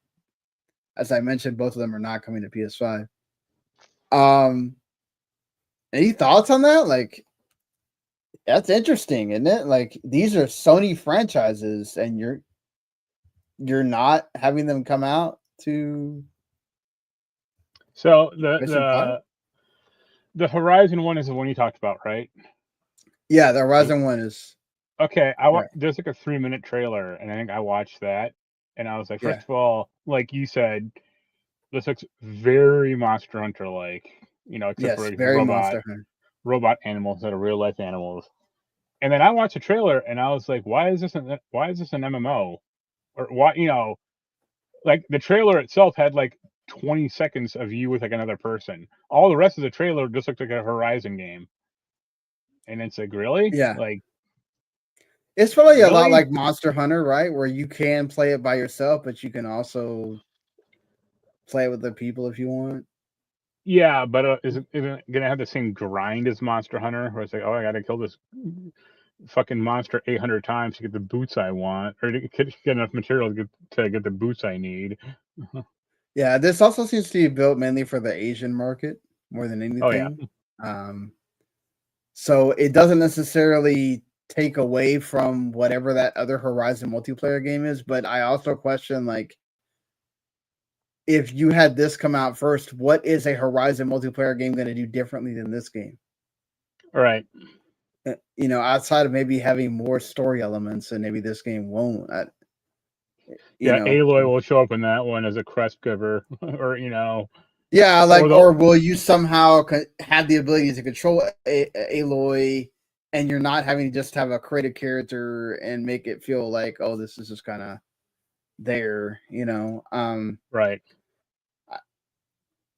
As I mentioned, both of them are not coming to PS5. Any thoughts on that? Like, that's interesting, isn't it? Like, these are Sony franchises, and you're not having them come out to. So the Horizon one is the one you talked about, right? Yeah, the Horizon one is. Okay, there's like a 3-minute trailer, and I think I watched that, and I was like, first of all, like you said, this looks very Monster Hunter like, except for very Monster Hunter. Robot animals instead of real life animals. And then I watched the trailer, and I was like, why is this an MMO? Or why, like the trailer itself had like 20 seconds of you with like another person. All the rest of the trailer just looked like a Horizon game. And it's like, really? Yeah. Like, it's probably a lot like Monster Hunter, right? Where you can play it by yourself, but you can also play it with the people if you want. Yeah, but is it going to have the same grind as Monster Hunter? Where it's like, oh, I got to kill this fucking monster 800 times to get the boots I want, or to get enough material to get the boots I need. Yeah, this also seems to be built mainly for the Asian market more than anything. Oh, yeah. So it doesn't necessarily take away from whatever that other Horizon multiplayer game is, but I also question, like, if you had this come out first, what is a Horizon multiplayer game going to do differently than this game? Right. Outside of maybe having more story elements, and maybe this game won't. Aloy will show up in that one as a quest giver, or Yeah, or will you somehow have the ability to control Aloy, and you're not having to just have a creative character and make it feel like, oh, this is just kind of there, Right.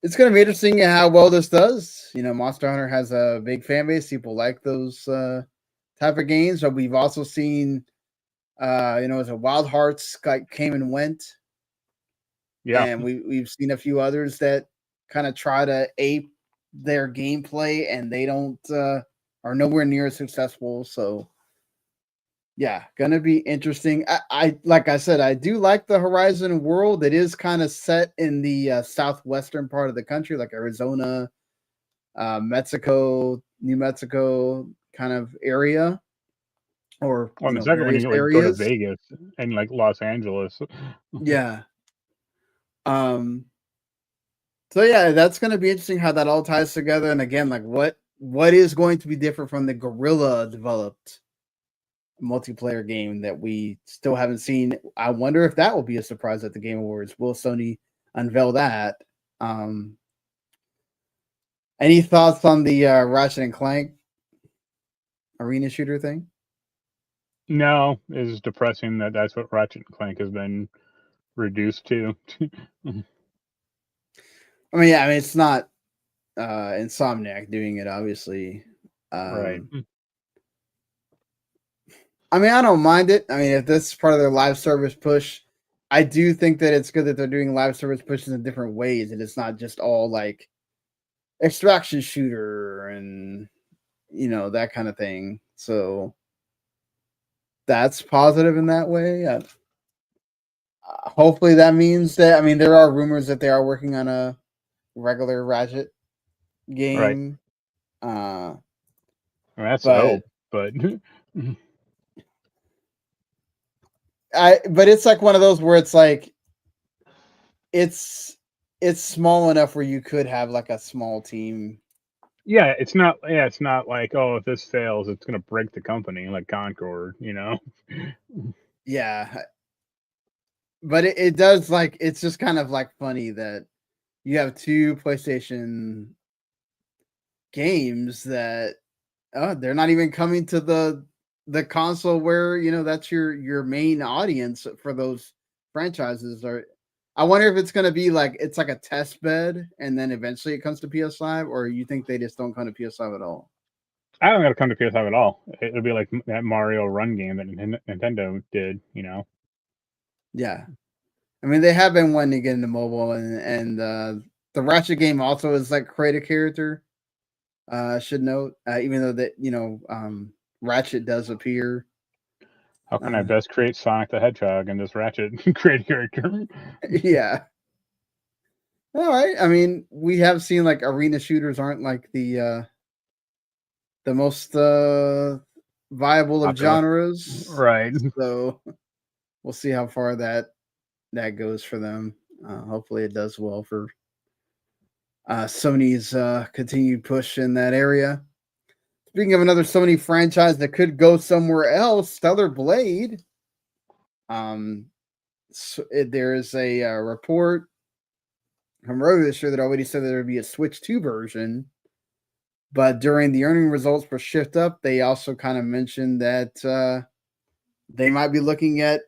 It's going to be interesting how well this does. Monster Hunter has a big fan base. People like those type of games, but we've also seen, as a Wild Hearts came and went. Yeah. And we've seen a few others that kind of try to ape their gameplay, and they don't are nowhere near as successful. So yeah, gonna be interesting. I like I said, I do like the Horizon world. It is kind of set in the southwestern part of the country, like Arizona, Mexico, New Mexico kind of area. Or the second one, you go to Vegas and like Los Angeles. Yeah. So yeah, that's going to be interesting how that all ties together. And again, like what is going to be different from the Guerrilla developed multiplayer game that we still haven't seen? I wonder if that will be a surprise at the Game Awards. Will Sony unveil that? Any thoughts on the Ratchet and Clank arena shooter thing? No, it's depressing that that's what Ratchet and Clank has been reduced to. I mean, it's not Insomniac doing it, obviously. Right. I mean, I don't mind it. I mean, if this is part of their live service push, I do think that it's good that they're doing live service pushes in different ways, and it's not just all like extraction shooter and that kind of thing. So that's positive in that way. Hopefully that means that, I mean, there are rumors that they are working on a regular Ratchet game. Right. That's but hope, but but it's like one of those where it's like it's small enough where you could have like a small team. yeah, it's not like, oh, if this fails, it's gonna break the company like Concord, Yeah. But it does, like, it's just kind of like funny that you have two PlayStation games that they're not even coming to the console where that's your main audience for those franchises. Or I wonder if it's going to be like it's like a test bed and then eventually it comes to PS5, or you think they just don't come to PS5 at all? I don't gotta come to PS5 at all. It'll be like that Mario Run game that Nintendo did, Yeah. I mean, they have been wanting to get into mobile, and the Ratchet game also is like create a character. Should note, even though that Ratchet does appear. How can I best create Sonic the Hedgehog and this Ratchet create character? Yeah. All right. I mean, we have seen like arena shooters aren't like the most viable of Popular. genres, Right. so we'll see how far that goes for them. Hopefully, it does well for Sony's continued push in that area. Speaking of another Sony franchise that could go somewhere else, Stellar Blade. There is a report from earlier this year that already said that there would be a Switch 2 version. But during the earning results for Shift Up, they also kind of mentioned that they might be looking at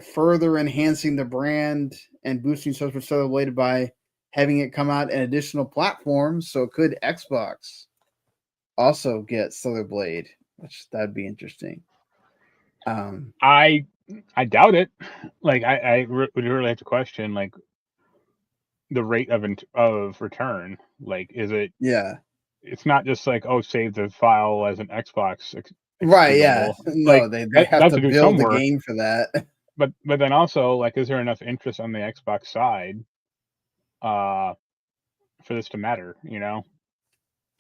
further enhancing the brand and boosting sales for Stellar Blade by having it come out in additional platforms. So could Xbox also get Stellar Blade, which that'd be interesting. I doubt it. Like I would really have to question like the rate of return. Like, is it? Yeah. It's not just like, oh, save the file as an Xbox right. Yeah. No, Like, they have to do build some the work. game for that. But then also, like, is there enough interest on the Xbox side for this to matter?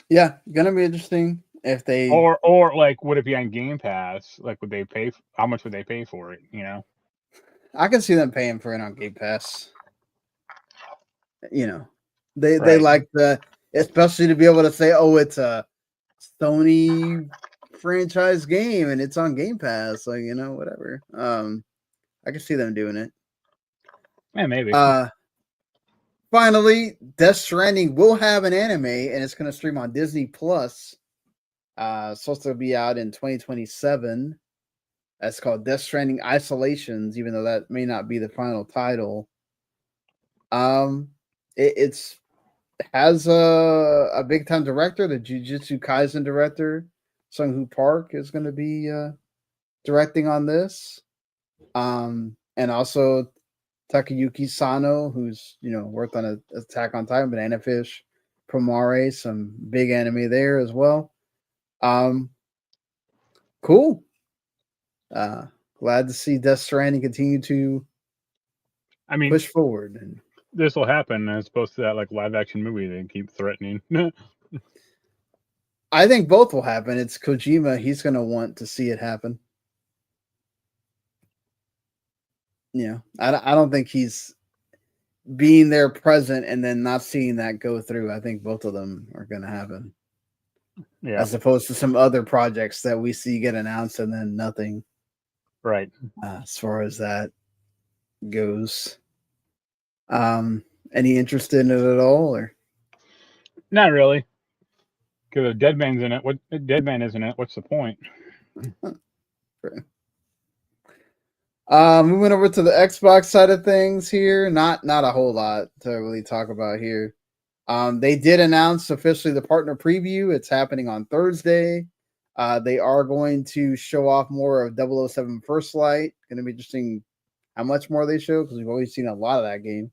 Yeah, gonna be interesting if they or like, would it be on Game Pass? Like, would they pay? How much would they pay for it? I can see them paying for it on Game Pass. They Right. like especially to be able to say, oh, it's a Sony franchise game and it's on Game Pass, like whatever. I can see them doing it. Yeah, maybe. Finally, Death Stranding will have an anime and it's going to stream on Disney Plus. Supposed to be out in 2027. That's called Death Stranding Isolations, even though that may not be the final title. It has a big time director, the Jujutsu Kaisen director, Sung-Hoo Park, is going to be directing on this. And also Takayuki Sano, who's worked on Attack on Titan, Banana Fish, Promare, some big anime there as well. Cool. Glad to see Death Stranding continue to push forward. And this will happen as opposed to that like live action movie they keep threatening. I think both will happen. It's Kojima. He's going to want to see it happen. I don't think he's being there present and then not seeing that go through. I think both of them are going to happen. Yeah. As opposed to some other projects that we see get announced and then nothing. Right. As far as that goes. Any interest in it at all, or not really? Because Dead Man's in it. What Dead Man isn't it? What's the point? Moving over to the Xbox side of things here, not a whole lot to really talk about here. They did announce officially the partner preview. It's happening on Thursday. They are going to show off more of 007 First Light. Going to be interesting how much more they show because we've always seen a lot of that game.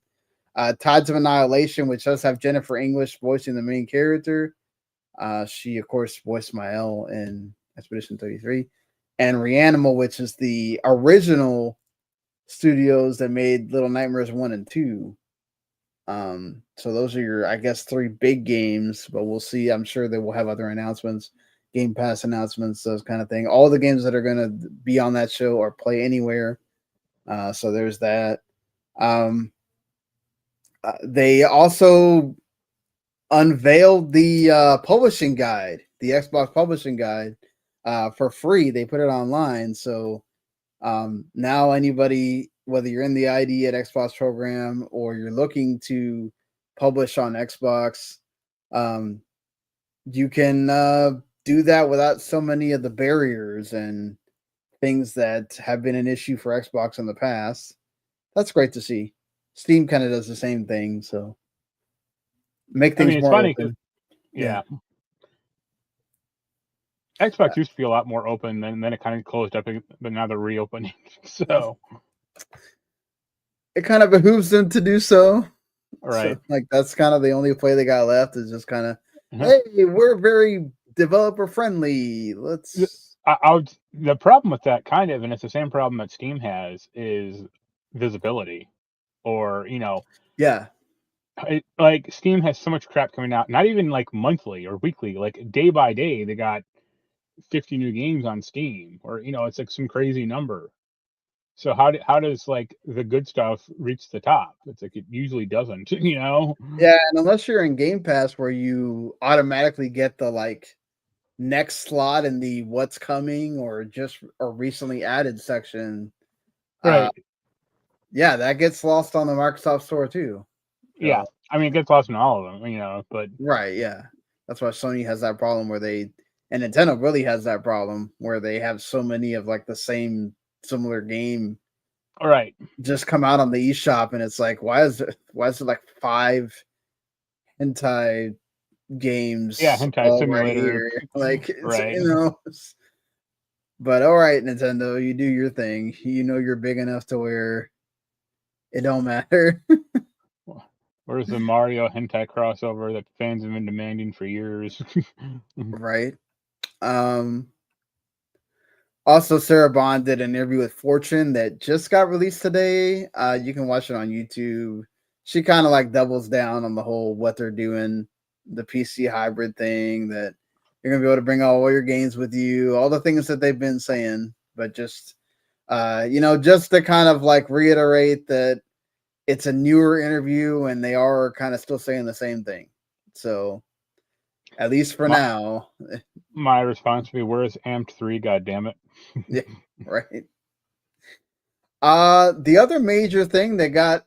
Tides of Annihilation, which does have Jennifer English voicing the main character. She, of course, voiced Mael in Expedition 33. And Reanimal, which is the original studios that made Little Nightmares 1 and 2. So those are your, I guess, 3 big games, but we'll see. I'm sure they will have other announcements, Game Pass announcements, those kind of thing. All the games that are going to be on that show or play anywhere. So there's that. They also unveiled the publishing guide, the Xbox publishing guide, for free. They put it online. So now anybody, whether you're in the ID at Xbox program or you're looking to publish on Xbox, you can do that without so many of the barriers and things that have been an issue for Xbox in the past. That's great to see. Steam kind of does the same thing, so make things it's more funny open. Yeah. Xbox used to be a lot more open, and then it kind of closed up, but now they're reopening. So it kind of behooves them to do so. Right. So, like, that's kind of the only play they got left is just kind of, hey, we're very developer friendly. Let's. The problem with that kind of, and it's the same problem that Steam has, is visibility, or Yeah. Like Steam has so much crap coming out, not even like monthly or weekly, like day by day they got 50 new games on Steam, or it's like some crazy number. So how does like the good stuff reach the top? It's like it usually doesn't. Yeah, and unless you're in Game Pass where you automatically get the like next slot in the what's coming or recently added section, right? Yeah, that gets lost on the Microsoft Store too. Yeah, I mean, it gets lost in all of them, but right, yeah, that's why Sony has that problem and Nintendo really has that problem where they have so many of like the same similar game, right, just come out on the eShop, and it's like, why is it like 5 hentai games? Yeah, hentai simulator, right here. Like, right. But all right, Nintendo, you do your thing. You're big enough to where it don't matter. Where's the Mario hentai crossover that fans have been demanding for years? Right. Also, Sarah Bond did an interview with Fortune that just got released today. You can watch it on YouTube. She kind of like doubles down on the whole what they're doing, the PC hybrid thing, that you're gonna be able to bring all your games with you, all the things that they've been saying, but just just to kind of like reiterate that it's a newer interview and they are kind of still saying the same thing. So at least for now. My response would be, where's Amped 3, goddammit? Yeah, right. The other major thing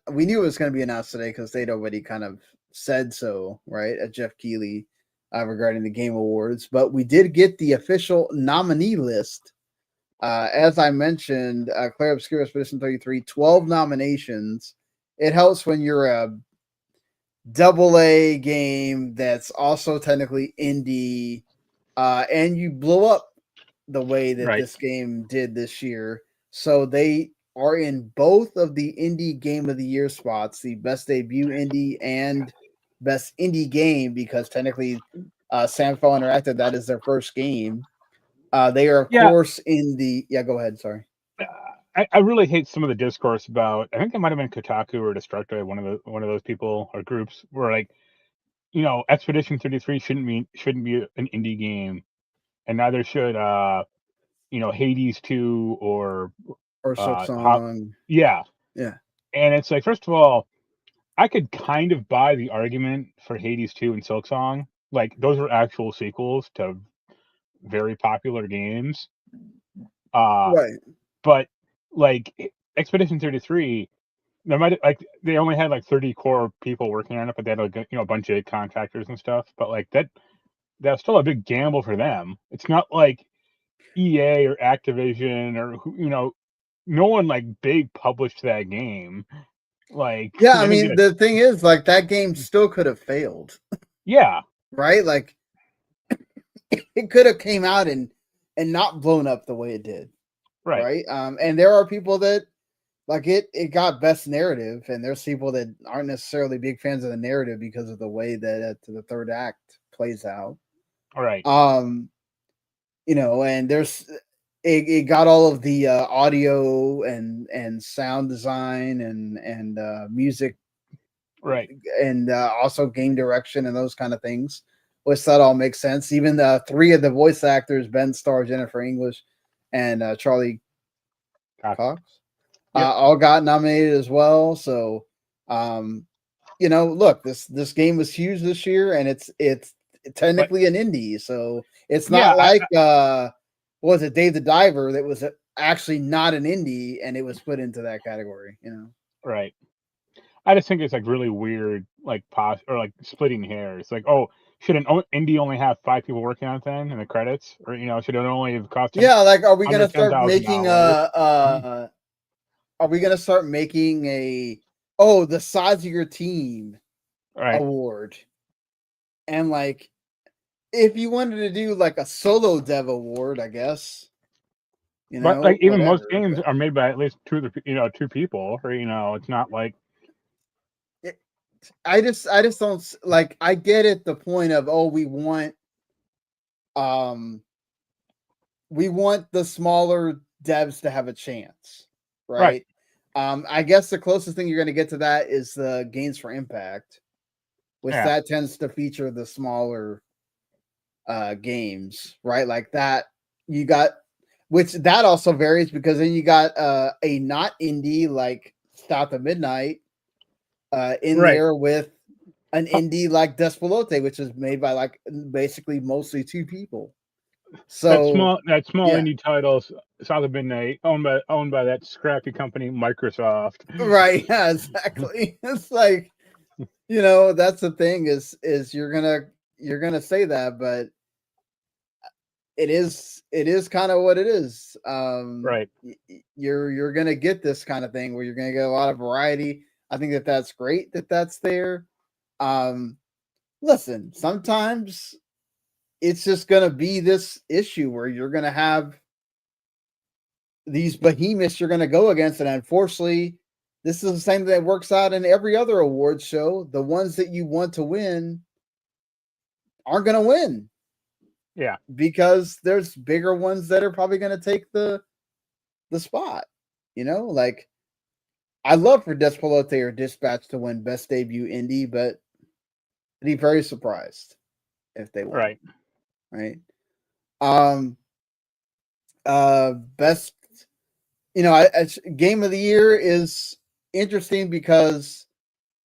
we knew it was going to be announced today because they'd already kind of said so, right, at Jeff Keighley regarding the Game Awards, but we did get the official nominee list. As I mentioned, Clair Obscur Expedition 33, 12 nominations. It helps when you're a AA game that's also technically indie, and you blow up the way that this game did this year. So they are in both of the Indie Game of the Year spots, the Best Debut Indie and Best Indie Game, because technically Samfell Interactive, that is their first game. They are, of course, in the... Yeah, go ahead. Sorry. I really hate some of the discourse about... I think it might have been Kotaku or Destructoid, one of those people or groups, where like, Expedition 33 shouldn't be an indie game, and neither should Hades 2 or Silksong. Yeah. And it's like, first of all, I could kind of buy the argument for Hades 2 and Silksong. Like, those are actual sequels to very popular games. Right. But like Expedition 33, they only had like 30 core people working on it, but they had like a bunch of contractors and stuff. But like that's still a big gamble for them. It's not like EA or Activision or no one like big published that game. Like, yeah, I mean, the thing is, like, that game still could have failed. Yeah. Right? Like, it could have came out and not blown up the way it did. Right. And there are people that like it got best narrative, and there's people that aren't necessarily big fans of the narrative because of the way that the third act plays out. All right. You know, and there's it got all of the audio and sound design and music, right, and also game direction and those kind of things, which that all makes sense. Even the three of the voice actors, Ben Starr, Jennifer English, and Charlie Cox, all got nominated as well. So, you know, look, this game was huge this year, and it's technically an indie, so it's not like what was it, Dave the Diver, that was actually not an indie and it was put into that category, you know? Right. I just think it's like really weird, like or like splitting hairs. Like, oh, should an indie only have 5 people working on it then in the credits, or you know, should it only have cost? Like, are we gonna start $10,000? making are we gonna start making the size of your team award? And like, if you wanted to do like a solo dev award, I guess. You know, but like even most games are made by at least 2 people, or you know, it's not like. I just don't like. I get it. The point of we want the smaller devs to have a chance, right? I guess the closest thing you're going to get to that is the Games for Impact, which that tends to feature the smaller games, right? Like that you got, which that also varies because then you got a not indie like Stop at Midnight in there with an indie like Despelote, which is made by like basically mostly 2 people. So that small indie title, South of Midnight, owned by that scrappy company Microsoft. Right? Yeah, exactly. It's like, you know, that's the thing is you're gonna say that, but it is kind of what it is. Right. You're gonna get this kind of thing where you're gonna get a lot of variety. I think that's great that that's there. Listen, sometimes it's just gonna be this issue where you're gonna have these behemoths you're gonna go against, and unfortunately, this is the same that works out in every other award show. The ones that you want to win aren't gonna win. Yeah, because there's bigger ones that are probably gonna take the spot. You know, like I'd love for Despelote or Dispatch to win Best Debut Indie, but I'd be very surprised if they won. Right. Best, you know, Game of the Year is interesting because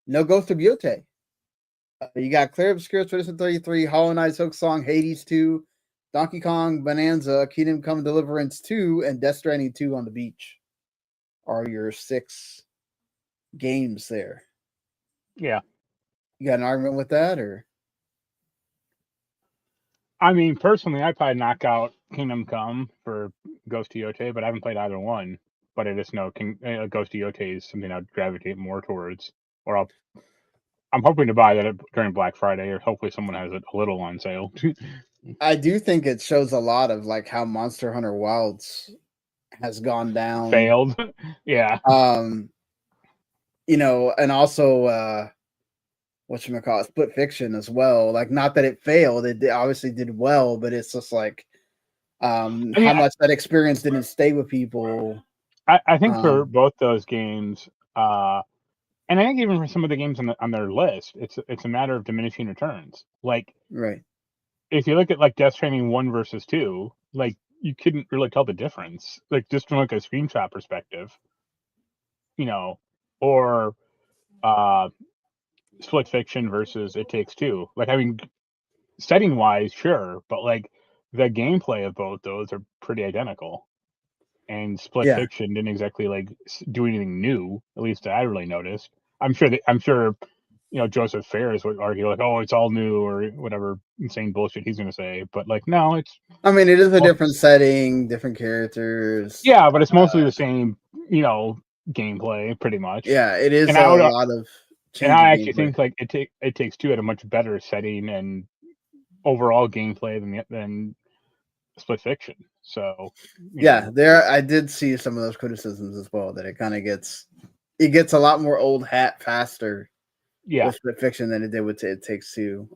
no Ghost of Yotei. You got Clair Obscur, 2033, Hollow Knight's Hook Song, Hades 2, Donkey Kong Bonanza, Kingdom Come Deliverance 2, and Death Stranding 2 on the Beach are your 6 games there. Yeah. You got an argument with that, or? I mean, personally, I'd probably knock out Kingdom Come for Ghost of Yotei, but I haven't played either one. But I just know Ghost of Yotei is something I'd gravitate more towards. Or I'm hoping to buy that during Black Friday, or hopefully someone has it a little on sale. I do think it shows a lot of like how Monster Hunter Wilds has gone down. Failed. Yeah. You know, and also whatchamacallit, Split Fiction as well. Like, not that it failed, it obviously did well, but it's just like how much that experience didn't stay with people. I think for both those games, and I think even for some of the games on their list, it's a matter of diminishing returns. Like, if you look at like Death Stranding 1 versus 2, like you couldn't really tell the difference. Like just from like a screenshot perspective, you know, or Split Fiction versus It Takes Two. Like, I mean, setting wise, sure, but like the gameplay of both those are pretty identical. And Split Fiction didn't exactly like do anything new, at least I really noticed. I'm sure, you know, Joseph Fares would argue like, oh, it's all new or whatever insane bullshit he's going to say. But like, no, it's. I mean, it is a different setting, different characters. Yeah, but it's mostly the same, you know, gameplay pretty much. Yeah, it is and a lot of. And I actually think like It Takes Two had a much better setting and overall gameplay than Split Fiction. So yeah, there I did see some of those criticisms as well, that it kind of gets a lot more old hat faster with the fiction than it did with It Takes Two.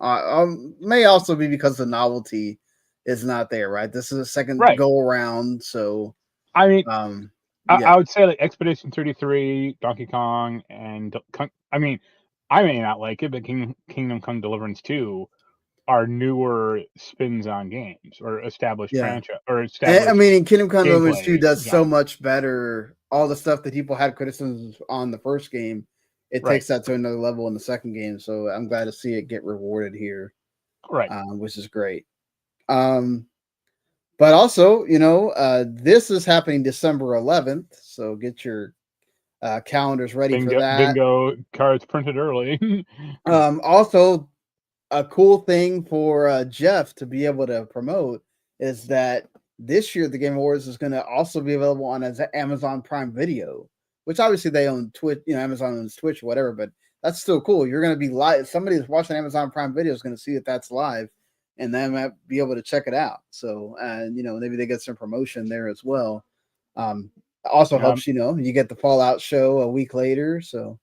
May also be because the novelty is not there, right? This is a second go around, so I mean, I would say like Expedition 33, Donkey Kong, and I mean, I may not like it, but Kingdom Come Deliverance 2 are newer spins on games or established franchise or established. I mean, Kingdom Come Deliverance 2 does so much better. All the stuff that people had criticisms on the first game, it takes that to another level in the second game. So I'm glad to see it get rewarded here, which is great. But also, this is happening December 11th, so get your calendars ready for that. Bingo cards printed early. Also, a cool thing for Jeff to be able to promote is that this year the Game Awards is going to also be available on Amazon Prime Video, which obviously they own Twitch, Amazon owns Twitch or whatever, but that's still cool. You're going to be live. Somebody that's watching Amazon Prime Video is going to see that that's live, and they might be able to check it out. So, and maybe they get some promotion there as well. Also helps, you get the Fallout show a week later. So,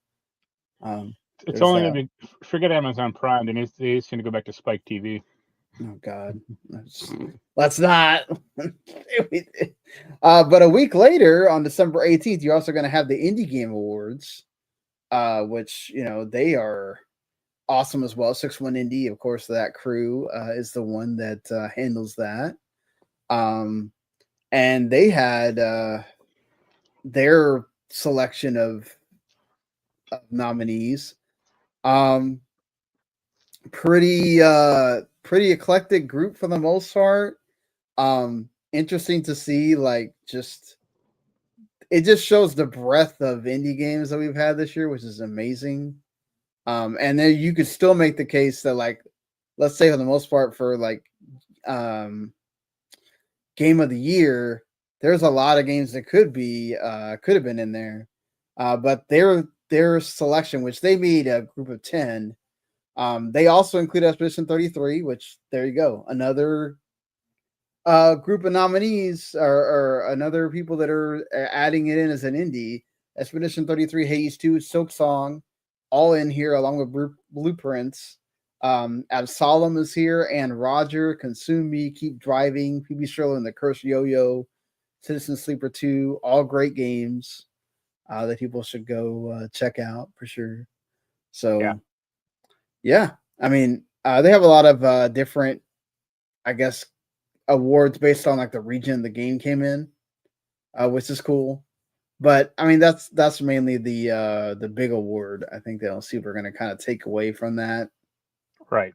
it's only going to be, forget Amazon Prime, and it's going to go back to Spike TV. Oh God, let's not. But a week later, on December 18th, you're also going to have the Indie Game Awards, which they are awesome as well. 6-1 Indie, of course, that crew is the one that handles that. And they had their selection of nominees. Pretty eclectic group for the most part. Interesting to see, it just shows the breadth of indie games that we've had this year, which is amazing. And then you could still make the case that, let's say for the most part, for game of the year, there's a lot of games that could have been in there. But their selection, which they made a group of 10. They also include Expedition 33, which there you go. Another group of nominees or another people that are adding it in as an indie. Expedition 33, Hades 2, Silk Song, all in here along with Blueprints. Absalom is here, and Roger, Consume Me, Keep Driving, PB Shirley and the Cursed Yo-Yo, Citizen Sleeper 2, all great games that people should go check out for sure. So, yeah. I mean, they have a lot of different, I guess, awards based on the region the game came in, which is cool. But I mean, that's mainly the big award. I think they'll see if we're going to kind of take away from that, right?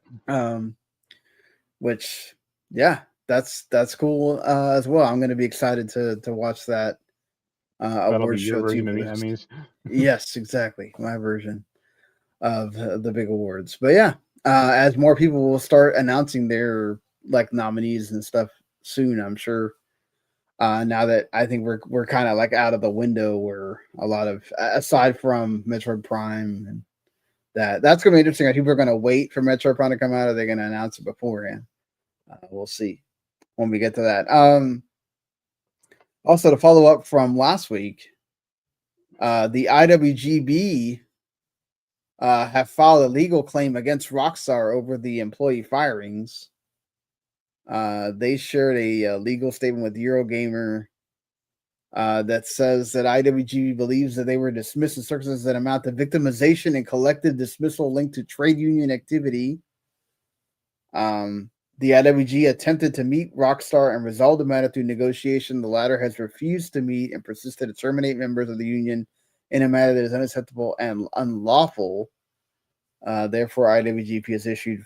Which, yeah, that's cool as well. I'm going to be excited to watch that award be your show version too. Of the Emmys. Yes, exactly, my version of the big awards. But yeah, as more people will start announcing their nominees and stuff soon, I'm sure. Now that I think we're kind of out of the window where a lot of, aside from Metroid Prime, and that's gonna be interesting. I think people are gonna wait for Metroid Prime to come out, or they're gonna announce it beforehand. We'll see when we get to that. Also, to follow up from last week, the IWGB have filed a legal claim against Rockstar over the employee firings. They shared a legal statement with Eurogamer that says that IWGB believes that they were dismissed in circumstances that amount to victimization and collective dismissal linked to trade union activity. The IWG attempted to meet Rockstar and resolve the matter through negotiation. The latter has refused to meet and persisted to terminate members of the union in a manner that is unacceptable and unlawful. Therefore, IWGP has issued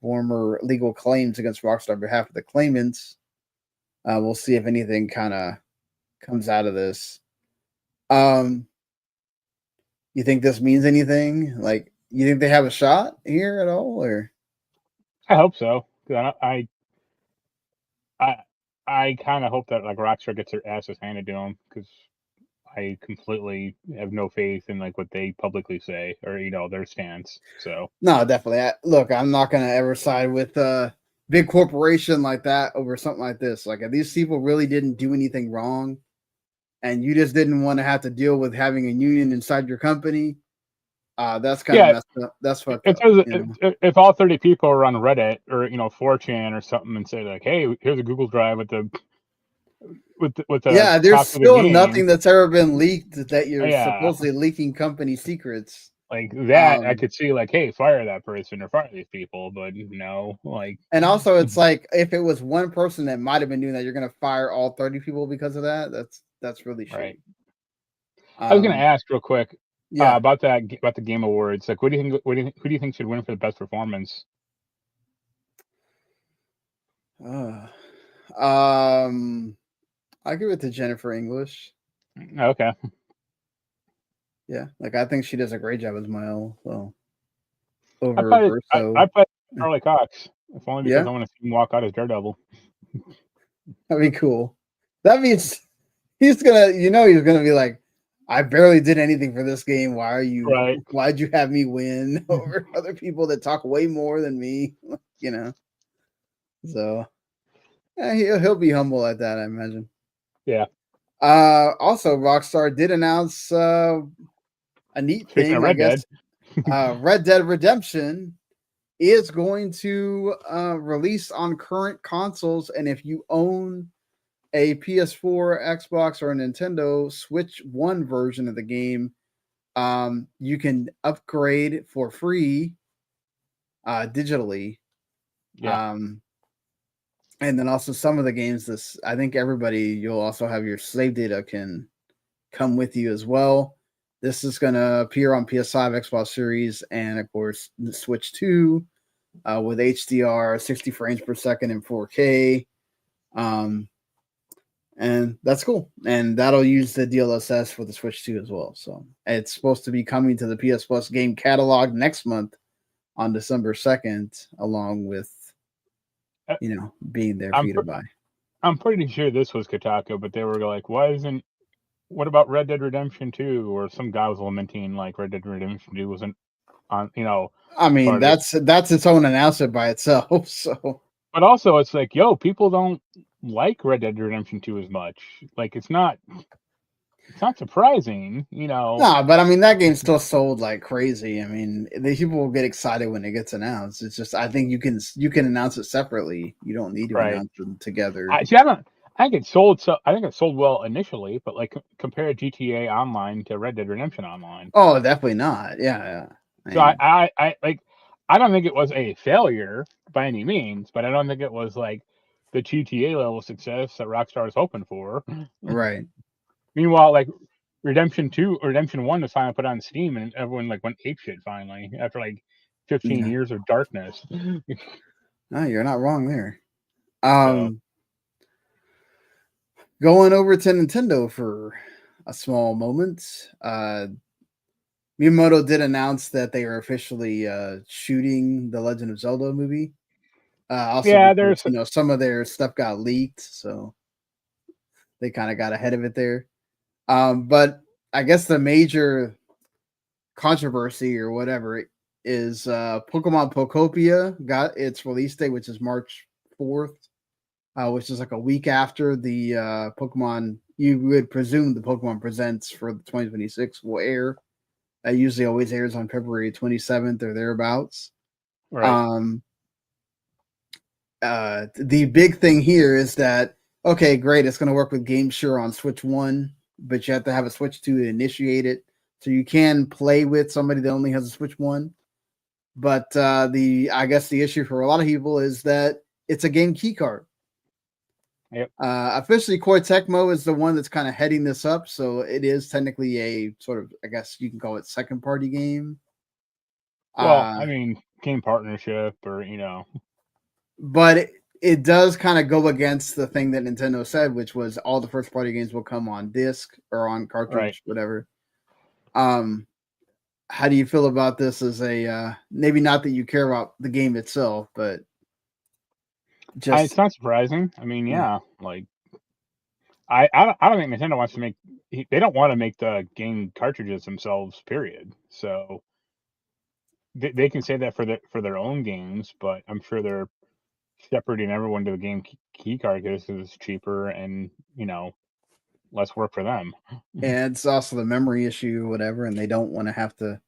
former legal claims against Rockstar on behalf of the claimants. We'll see if anything kind of comes out of this. You think this means anything? You think they have a shot here at all, or? I hope so. I kind of hope that Rockstar gets their asses handed to them, because I completely have no faith in what they publicly say or their stance. So no, definitely. Look, I'm not gonna ever side with big corporation like that over something like this. Like if these people really didn't do anything wrong, and you just didn't want to have to deal with having a union inside your company, that's kind of messed up. That's fucked up. If all 30 people are on Reddit or 4chan or something and say like, "Hey, here's a Google Drive with the yeah, there's copy of the still game," nothing that's ever been leaked that you're Yeah. supposedly leaking company secrets. Like that, I could see like, "Hey, fire that person or fire these people," but no, like. And also, it's like if it was one person that might have been doing that, you're gonna fire all 30 people because of that. That's really shitty. Right. I was gonna ask real quick yeah. about the Game Awards. Like, who do you think should win for the best performance? I'll give it to Jennifer English. Okay. Yeah, like I think she does a great job as Miles. So I played Charlie Cox, if only because Yeah? I want to see him walk out as Daredevil. That'd be cool. That means he's gonna be like, I barely did anything for this game. Right. Why'd you have me win over other people that talk way more than me? So yeah, he'll be humble at that, I imagine. Yeah. Also, Rockstar did announce a neat Speaking thing, of Red Dead. Red Dead Redemption is going to release on current consoles, and if you own a PS4, Xbox, or a Nintendo Switch 1 version of the game, you can upgrade for free digitally. Yeah. And then also some of the games, I think you'll also have your save data can come with you as well. This is going to appear on PS5, Xbox Series, and of course the Switch 2 with HDR, 60 frames per second, and 4K. And that's cool. And that'll use the DLSS for the Switch 2 as well. So it's supposed to be coming to the PS Plus game catalog next month on December 2nd, along with being there for you to buy. I'm pretty sure this was Kotaku, but they were like, what about Red Dead Redemption 2? Or some guy was lamenting like Red Dead Redemption 2 wasn't on, I mean, that's its own announcement by itself. So, but also it's like, people don't like Red Dead Redemption 2 as much. Like it's not surprising, No, but I mean that game still sold like crazy. I mean, the people will get excited when it gets announced. It's just I think you can announce it separately. You don't need to announce them together. I think it sold well initially, but like compare GTA Online to Red Dead Redemption Online. Oh, definitely not. Yeah. So I don't think it was a failure by any means, but I don't think it was like the GTA level success that Rockstar was hoping for. Right. Meanwhile, like Redemption 2 or Redemption 1 was finally put on Steam, and everyone like went apeshit finally after like 15 years of darkness. No, you're not wrong there. Going over to Nintendo for a small moment. Miyamoto did announce that they are officially shooting the Legend of Zelda movie. Because, some of their stuff got leaked, so they kind of got ahead of it there. But I guess the major controversy or whatever is Pokemon Pokeopia got its release date, which is March 4th, which is like a week after the Pokemon. You would presume the Pokemon Presents for the 2026 will air. That usually always airs on February 27th or thereabouts. Right. The big thing here is that, okay, great, it's going to work with GameSure on Switch 1, but you have to have a Switch 2 to initiate it. So you can play with somebody that only has a Switch 1. But I guess the issue for a lot of people is that it's a game key card. Yep. Officially, Koei Tecmo is the one that's kind of heading this up, so it is technically a sort of, I guess you can call it second party game. Well, I mean, game partnership or but it does kind of go against the thing that Nintendo said, which was all the first party games will come on disc or on cartridge, whatever. How do you feel about this as a maybe not that you care about the game itself, but just it's not surprising. I mean, like I don't think Nintendo wants to make. They don't want to make the game cartridges themselves. Period. So they can say that for their own games, but I'm sure they're shepherding everyone to the game key card because it's cheaper and less work for them. And it's also the memory issue or whatever, and they don't want to have the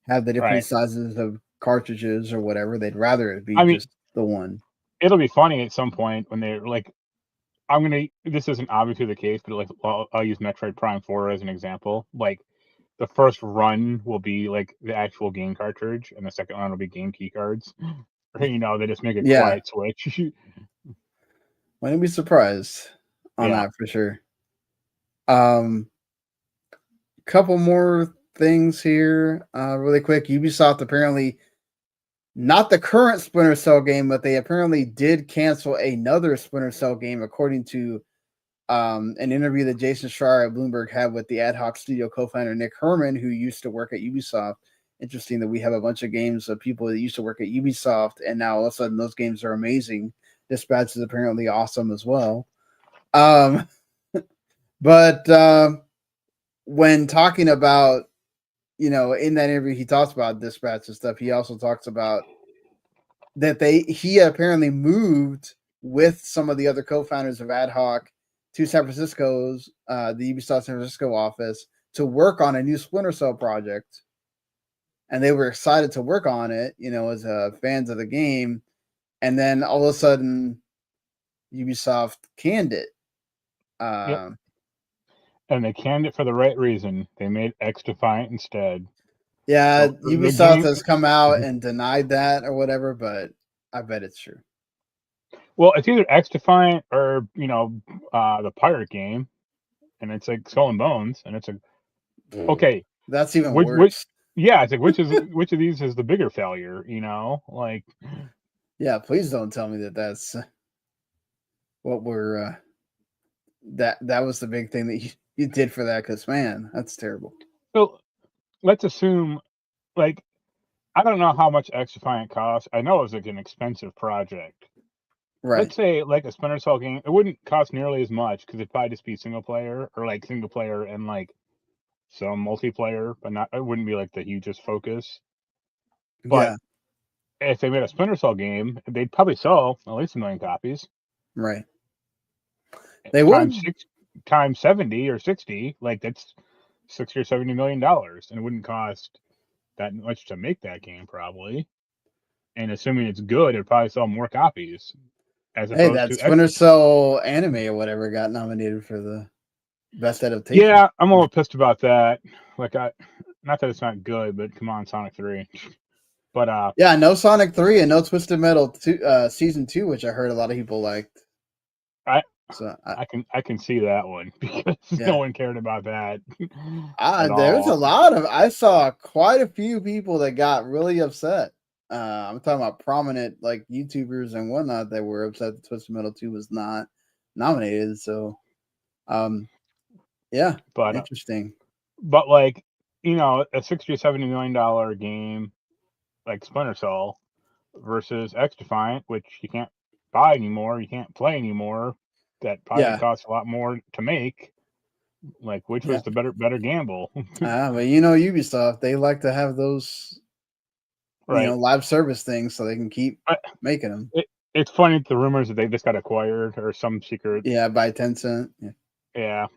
different Right. sizes of cartridges or whatever. They'd rather it be I mean, just the one. it'll be funny at some point when they're like, this isn't obviously the case, but like I'll use Metroid Prime 4 as an example. Like the first run will be like the actual game cartridge, and the second run will be game key cards. Or, they just make a Yeah. quiet switch. Wouldn't be surprised on Yeah. that for sure. Couple more things here, really quick. Ubisoft apparently, not the current Splinter Cell game, but they apparently did cancel another Splinter Cell game, according to an interview that Jason Schreier at Bloomberg had with the Ad Hoc Studio co-founder Nick Herman, who used to work at Ubisoft. Interesting that we have a bunch of games of people that used to work at Ubisoft, and now all of a sudden those games are amazing. Dispatch is apparently awesome as well. But when talking about, in that interview, he talks about Dispatch and stuff. He also talks about that he apparently moved with some of the other co-founders of Ad Hoc to San Francisco's, the Ubisoft San Francisco office, to work on a new Splinter Cell project. And they were excited to work on it, as fans of the game. And then all of a sudden, Ubisoft canned it. Yep. And they canned it for the right reason. They made XDefiant instead. Yeah, Ubisoft has come out and denied that or whatever, but I bet it's true. Well, it's either XDefiant or the pirate game, and it's like Skull and Bones, and it's okay. That's even worse. Yeah, it's like which of these is the bigger failure? Like. Yeah, please don't tell me that that's what we're. That was the big thing that you did for that, because man, that's terrible. So let's assume, like, I don't know how much XDefiant costs. I know it was like an expensive project. Right. Let's say like a Splinter Cell game, it wouldn't cost nearly as much because it'd probably just be single player and like some multiplayer, but it wouldn't be like the hugest focus. But if they made a Splinter Cell game, they'd probably sell at least 1 million copies. Right. They would. Times 70 or 60, like that's $60 or $70 million, and it wouldn't cost that much to make that game probably. And assuming it's good, it'd probably sell more copies. That Splinter Cell anime or whatever got nominated for the best adaptation. Yeah, I'm a little pissed about that. Like, not that it's not good, but come on, Sonic 3. But yeah, no Sonic 3 and no Twisted Metal Season 2, which I heard a lot of people liked. I can see that one because no one cared about that. There's a lot of. I saw quite a few people that got really upset. I'm talking about prominent like YouTubers and whatnot that were upset that Twisted Metal 2 was not nominated. So, yeah, but interesting. But like, a $60 or $70 million game like Splinter Cell versus XDefiant, which you can't buy anymore, you can't play anymore. That probably costs a lot more to make. Like, which was the better gamble? But Ubisoft, they like to have those, right, live service things so they can keep making them. It's funny the rumors that they just got acquired or some secret. Yeah, by Tencent. Yeah.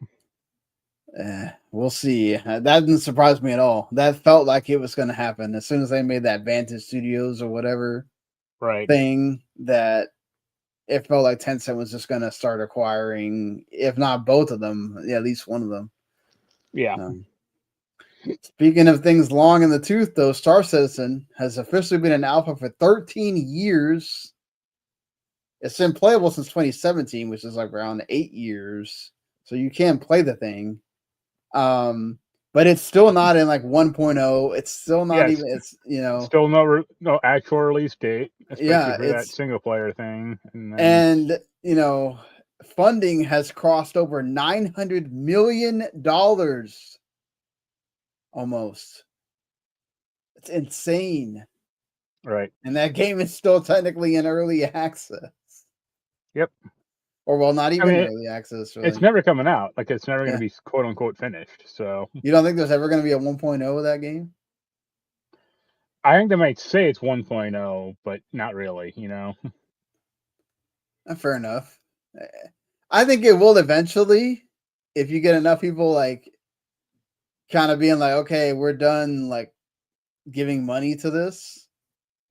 We'll see. That didn't surprise me at all. That felt like it was going to happen as soon as they made that Vantage Studios or whatever thing. That it felt like Tencent was just going to start acquiring, if not both of them, at least one of them. Yeah. Speaking of things long in the tooth, though, Star Citizen has officially been in alpha for 13 years. It's been playable since 2017, which is like around 8 years. So you can play the thing. But it's still not in like 1.0. It's still not even. It's still no actual release date. Especially for that single player thing. And funding has crossed over $900 million. Almost. It's insane. Right. And that game is still technically in early access. Yep. Or not even early access. Really. It's never coming out. Like, it's never going to be quote unquote finished. So you don't think there's ever going to be a 1.0 of that game? I think they might say it's 1.0, but not really. Fair enough. I think it will eventually, if you get enough people like kind of being like, okay, we're done like giving money to this.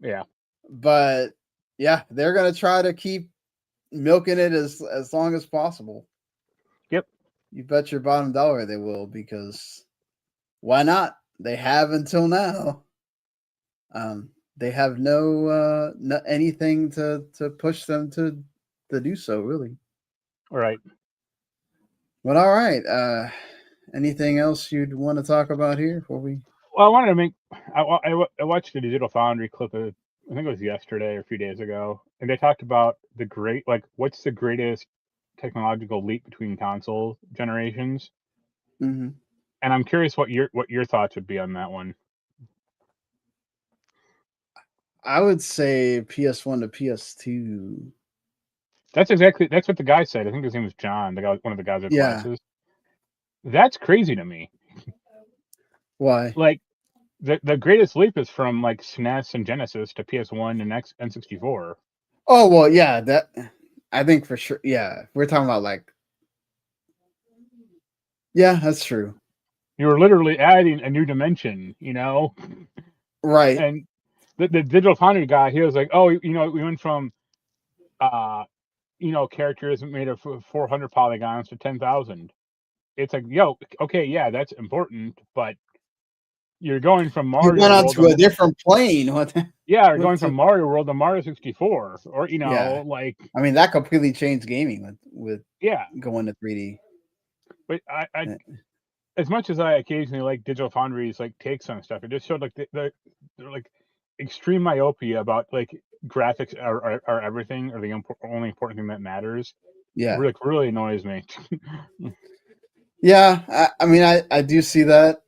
Yeah. But yeah, they're gonna try to keep milking it as long as possible. Yep. You bet your bottom dollar they will, because why not? They have until now. They have no anything to push them to do so, really. All right. But all right. Anything else you'd want to talk about here before we? Well, I wanted to make. I watched the Digital Foundry clip of, I think it was yesterday or a few days ago, and they talked about what's the greatest technological leap between console generations. Mm-hmm. And I'm curious what your thoughts would be on that one. I would say PS1 to PS2. That's what the guy said. I think his name was John, one of the guys with glasses. That's crazy to me. Why? Like the greatest leap is from like SNES and Genesis to PS1 and N64. Oh well, yeah. That I think for sure. Yeah, we're talking about like. Yeah, that's true. You were literally adding a new dimension, you know. Right. And the Digital Foundry guy, he was like, oh, you know, we went from characters made of 400 polygons to 10,000. It's like, yo, okay, yeah, that's important, but you're going from Mario You went on World to a different plane. Yeah, or going from Mario World to Mario 64, or like. I mean, that completely changed gaming with going to 3D. But I as much as I occasionally like Digital Foundry's like takes on stuff, it just showed like they're like extreme myopia about like graphics are everything, or the only important thing that matters. Yeah, really annoys me. Yeah, I mean, I do see that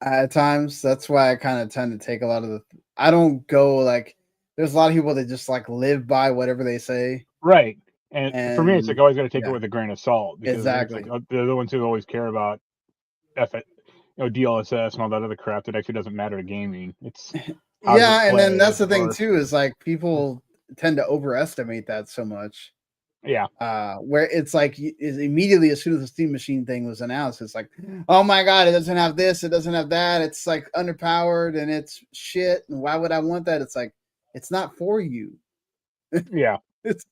at times. That's why I kind of tend to take a lot of I don't go like. There's a lot of people that just like live by whatever they say. Right. And for me, it's like always got to take it with a grain of salt, because exactly. it's like, they're the ones who always care about DLSS and all that other crap that actually doesn't matter to gaming. It's and then that's the thing too, is like people tend to overestimate that so much. Yeah. Where it's like immediately as soon as the Steam Machine thing was announced, it's like, oh my god, it doesn't have this, it doesn't have that, it's like underpowered and it's shit. And why would I want that? It's like, it's not for you. Yeah. It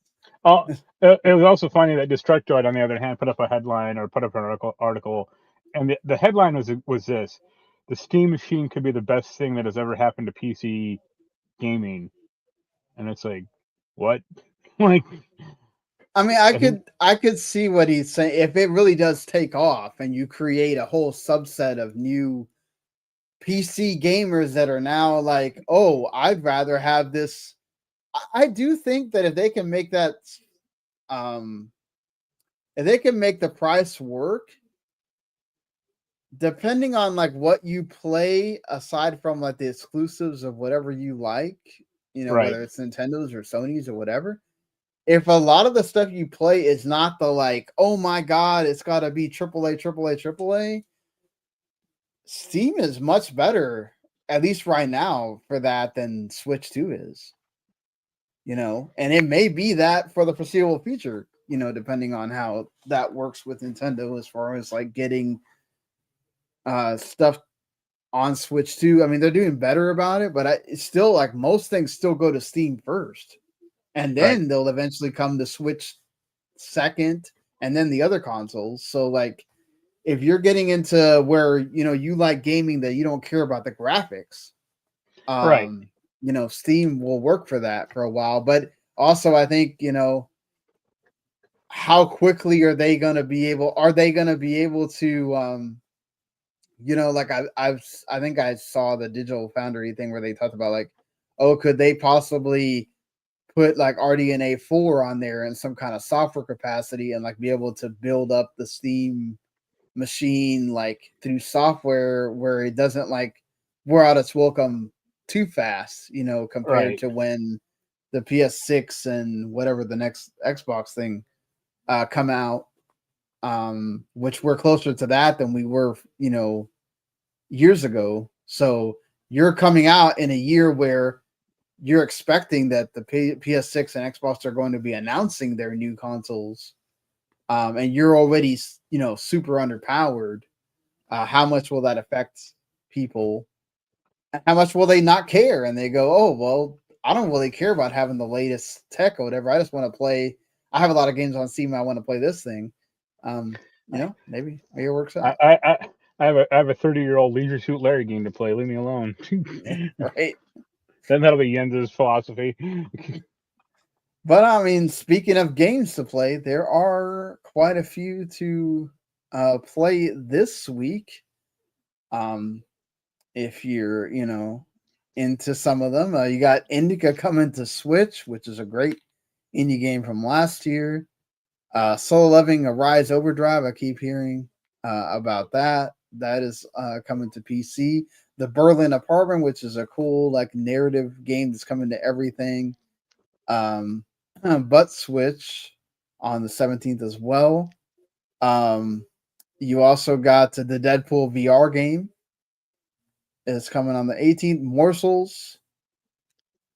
was also funny that Destructoid, on the other hand, put up a headline or put up an article, and the headline was this: the Steam Machine could be the best thing that has ever happened to PC gaming. And it's like, what? Like, I mean, I could see what he's saying. If it really does take off and you create a whole subset of new PC gamers that are now like, oh, I'd rather have this. I do think that if they can make that, if they can make the price work, depending on like what you play, aside from like the exclusives of whatever you like, whether it's Nintendo's or Sony's or whatever. If a lot of the stuff you play is not the like, oh my god, it's got to be AAA, Steam is much better, at least right now, for that than Switch 2 is. And it may be that for the foreseeable future, depending on how that works with Nintendo as far as like getting stuff on Switch 2. I mean, they're doing better about it, but it's still like most things still go to Steam first. And then they'll eventually come to Switch second, and then the other consoles. So, like, if you're getting into where you like gaming that you don't care about the graphics, Steam will work for that for a while. But also, I think how quickly are they going to be able? Are they going to be able to? Like I think I saw the Digital Foundry thing where they talked about like, oh, could they possibly put like RDNA 4 on there in some kind of software capacity and like be able to build up the Steam machine like through software where it doesn't like wear out its welcome too fast, compared to when the PS6 and whatever the next Xbox thing come out, which we're closer to that than we were, years ago. So you're coming out in a year where you're expecting that the PS6 and Xbox are going to be announcing their new consoles, and you're already, super underpowered. How much will that affect people? How much will they not care? And they go, oh, well, I don't really care about having the latest tech or whatever. I just want to play. I have a lot of games on Steam. I want to play this thing. Maybe it works out. I have a 30-year-old Leisure Suit Larry game to play. Leave me alone. Right. Then that'll be Jens's philosophy. But I mean, speaking of games to play, there are quite a few to play this week. If you're, into some of them, you got Indica coming to Switch, which is a great indie game from last year. Solo Leveling Arise Overdrive, I keep hearing about that. That is coming to PC. The Berlin Apartment, which is a cool narrative game that's coming to everything. But Switch on the 17th as well. You also got the Deadpool VR game. Is coming on the 18th. Morsels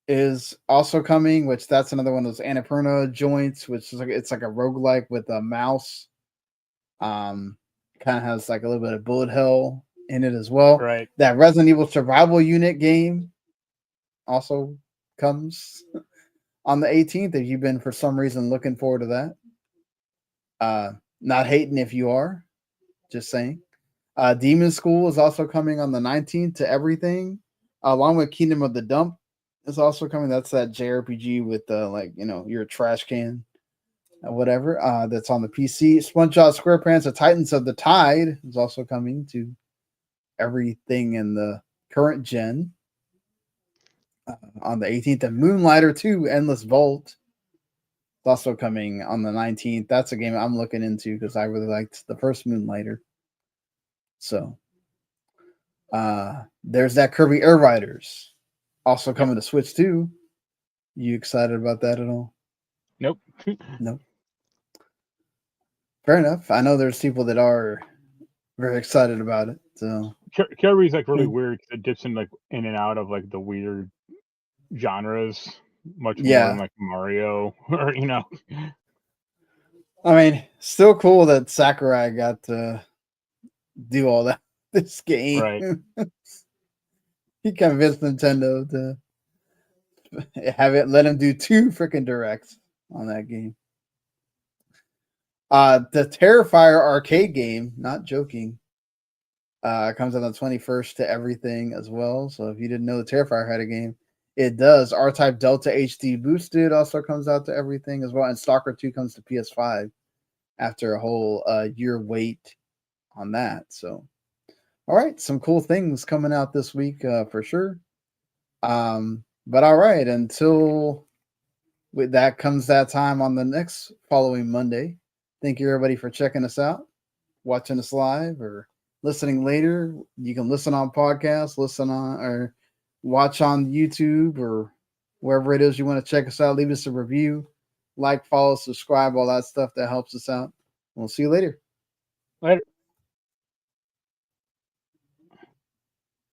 is also coming, which that's another one of those Annapurna joints, which is it's like a roguelike with a mouse. Kind of has a little bit of bullet hell in it as well. Right. That Resident Evil Survival Unit game also comes on the 18th. If you've been for some reason looking forward to that, not hating if you are, just saying. Demon School is also coming on the 19th to everything, along with Kingdom of the Dump is also coming. That's that JRPG with your trash can or whatever. That's on the PC. SpongeBob SquarePants: The Titans of the Tide is also coming to everything in the current gen on the 18th. And Moonlighter 2: Endless Vault is also coming on the 19th. That's a game I'm looking into because I really liked the first Moonlighter. So there's that Kirby Air Riders also coming to Switch too. You excited about that at all? Nope. Nope. Fair enough. I know there's people that are very excited about it. So Kirby's really weird because it dips in in and out of the weird genres much more than Mario or I mean, still cool that Sakurai got to do all that this game. Right. He convinced Nintendo to let him do 2 freaking directs on that game. The Terrifier arcade game, not joking, comes on the 21st to everything as well. So if you didn't know the Terrifier had a game, it does. R-Type Delta HD Boosted also comes out to everything as well. And Stalker 2 comes to PS5 after a whole year wait on that. So, all right, some cool things coming out this week for sure. But all right, until that comes that time on the next following Monday. Thank you everybody for checking us out, watching us live or listening later. You can listen on podcasts, listen on or watch on YouTube or wherever it is you want to check us out. Leave us a review, like, follow, subscribe, all that stuff that helps us out. We'll see you later. Later.